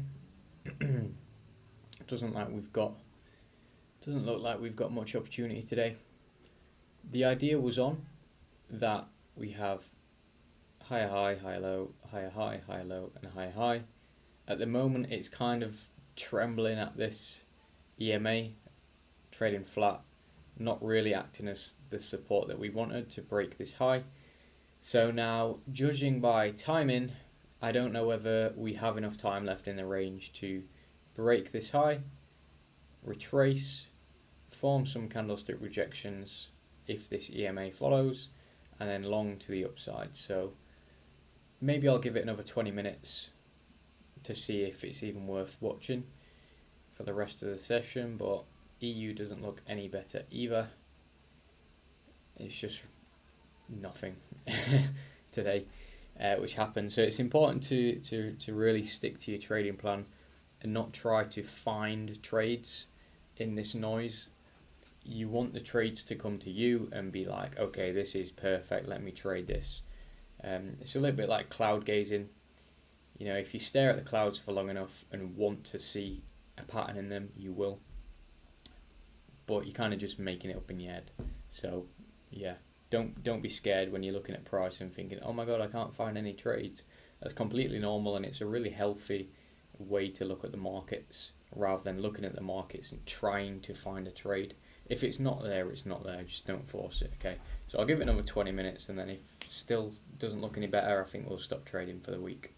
doesn't like we've got doesn't look like we've got much opportunity today. The idea was on that we have higher high, higher low, higher high, higher low, and higher high. At the moment, it's kind of trembling at this EMA, trading flat, not really acting as the support that we wanted to break this high. So now, judging by timing, I don't know whether we have enough time left in the range to break this high, retrace, form some candlestick rejections if this EMA follows, and then long to the upside. So maybe I'll give it another 20 minutes to see if it's even worth watching for the rest of the session, but EU doesn't look any better either. It's just nothing today, which happens. So it's important to really stick to your trading plan and not try to find trades in this noise. You want the trades to come to you and be like, okay, this is perfect, let me trade this. It's a little bit like cloud gazing. You know, if you stare at the clouds for long enough and want to see a pattern in them, you will. But you're kind of just making it up in your head. So yeah, don't be scared when you're looking at price and thinking, oh my god, I can't find any trades. That's completely normal, and it's a really healthy way to look at the markets rather than looking at the markets and trying to find a trade. If it's not there, it's not there. Just don't force it, okay? So I'll give it another 20 minutes, and then if still doesn't look any better, I think we'll stop trading for the week.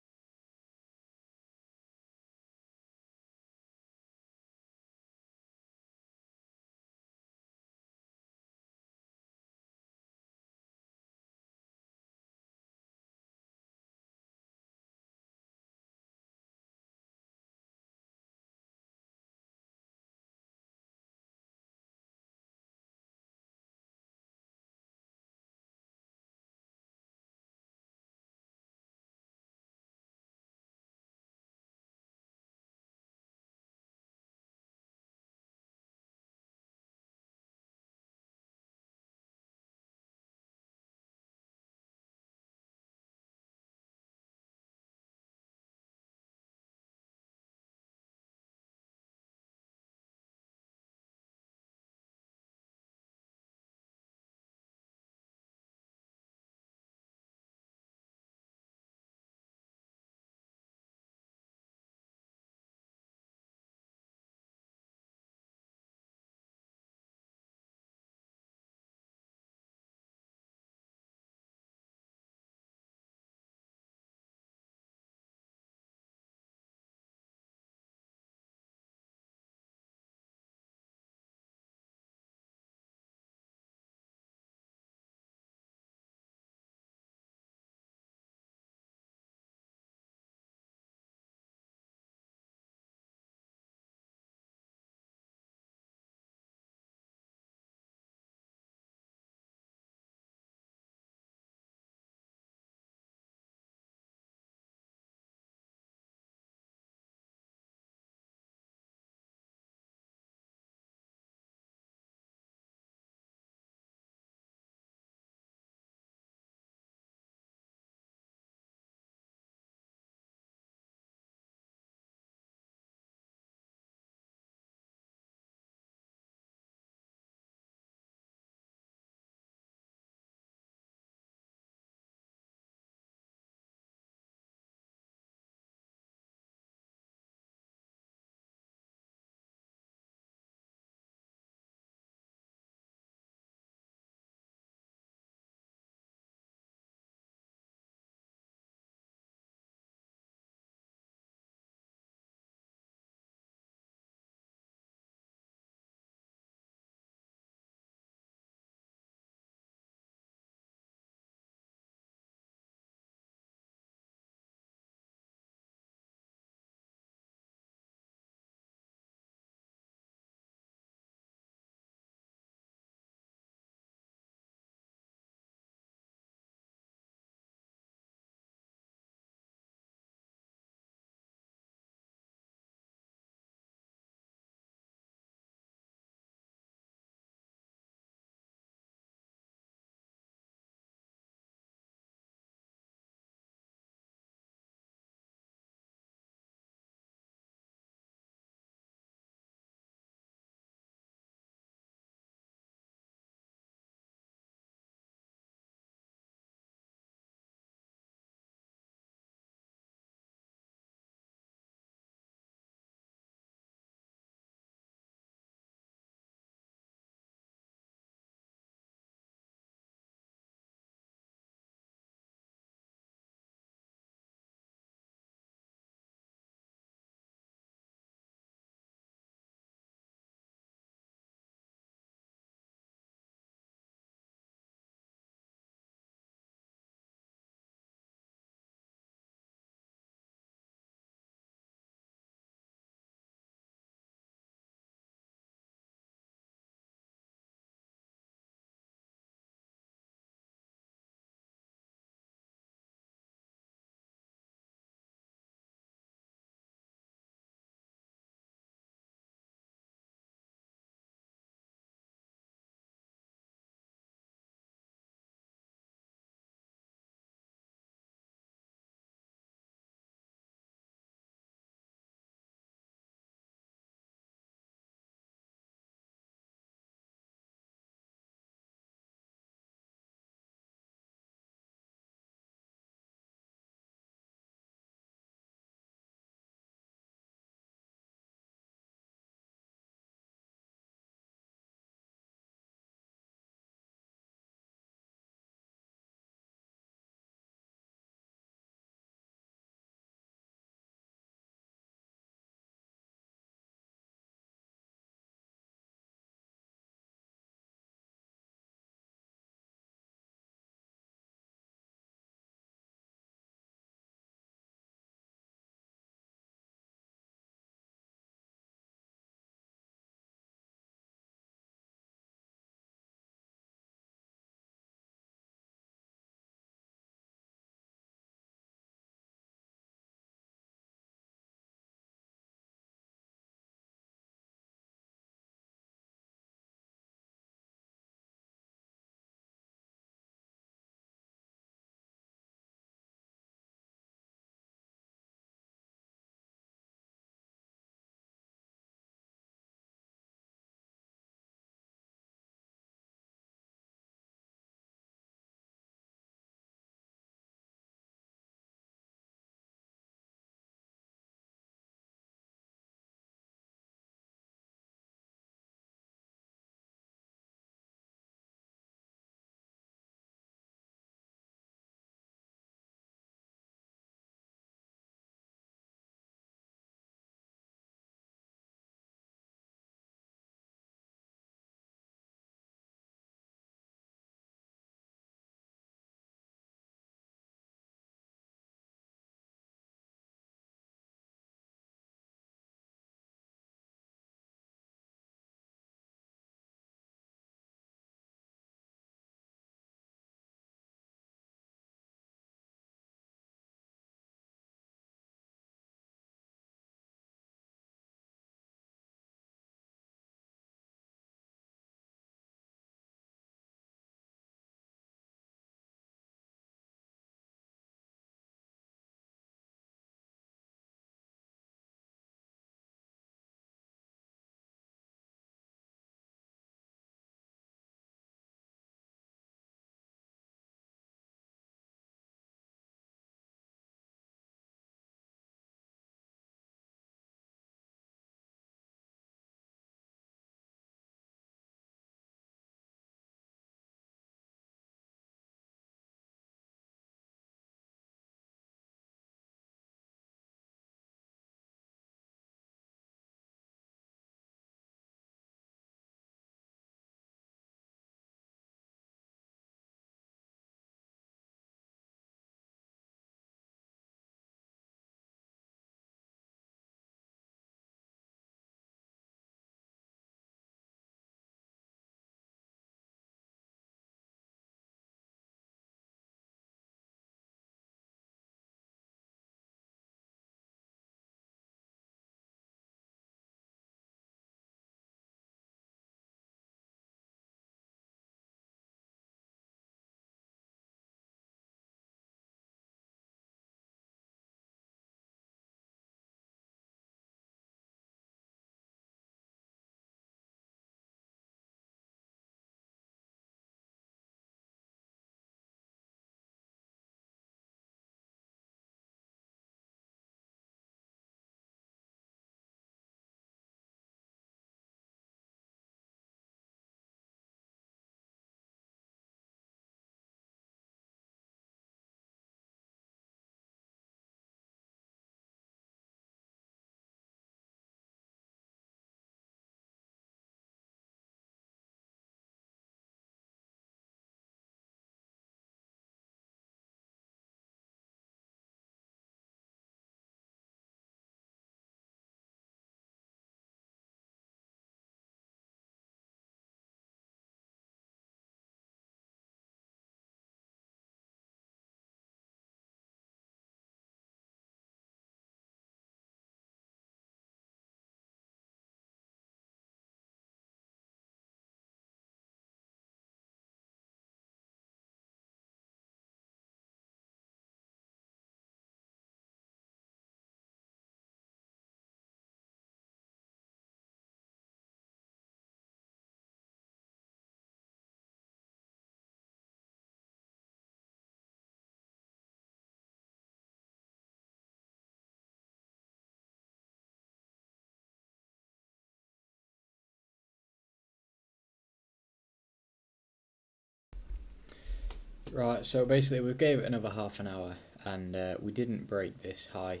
Right, so basically we gave it another half an hour and we didn't break this high.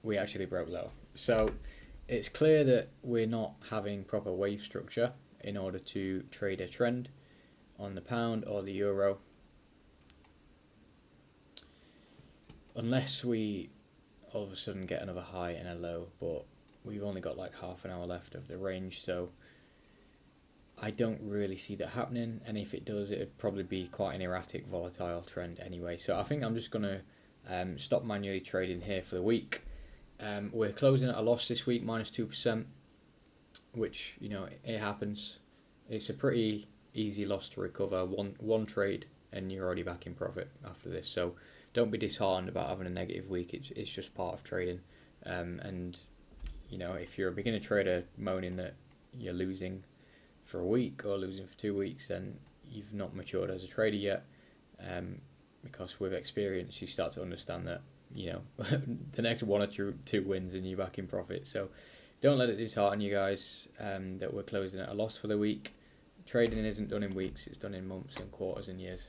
We actually broke low. So it's clear that we're not having proper wave structure in order to trade a trend on the pound or the euro. Unless we all of a sudden get another high and a low, but we've only got like half an hour left of the range, so I don't really see that happening, and if it does, it would probably be quite an erratic, volatile trend anyway. So I think I'm just going to stop manually trading here for the week. We're closing at a loss this week, -2%, which, you know, it happens. It's a pretty easy loss to recover. One trade and you're already back in profit after this. So don't be disheartened about having a negative week. It's just part of trading. And, you know, if you're a beginner trader moaning that you're losing for a week or losing for 2 weeks, then you've not matured as a trader yet, because with experience you start to understand that, you know, the next one or two wins and you're back in profit. So don't let it dishearten you guys that we're closing at a loss for the week. Trading isn't done in weeks, it's done in months and quarters and years.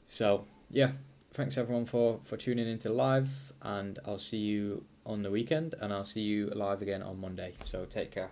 So yeah, thanks everyone for tuning into live, and I'll see you on the weekend, and I'll see you live again on Monday. So take care.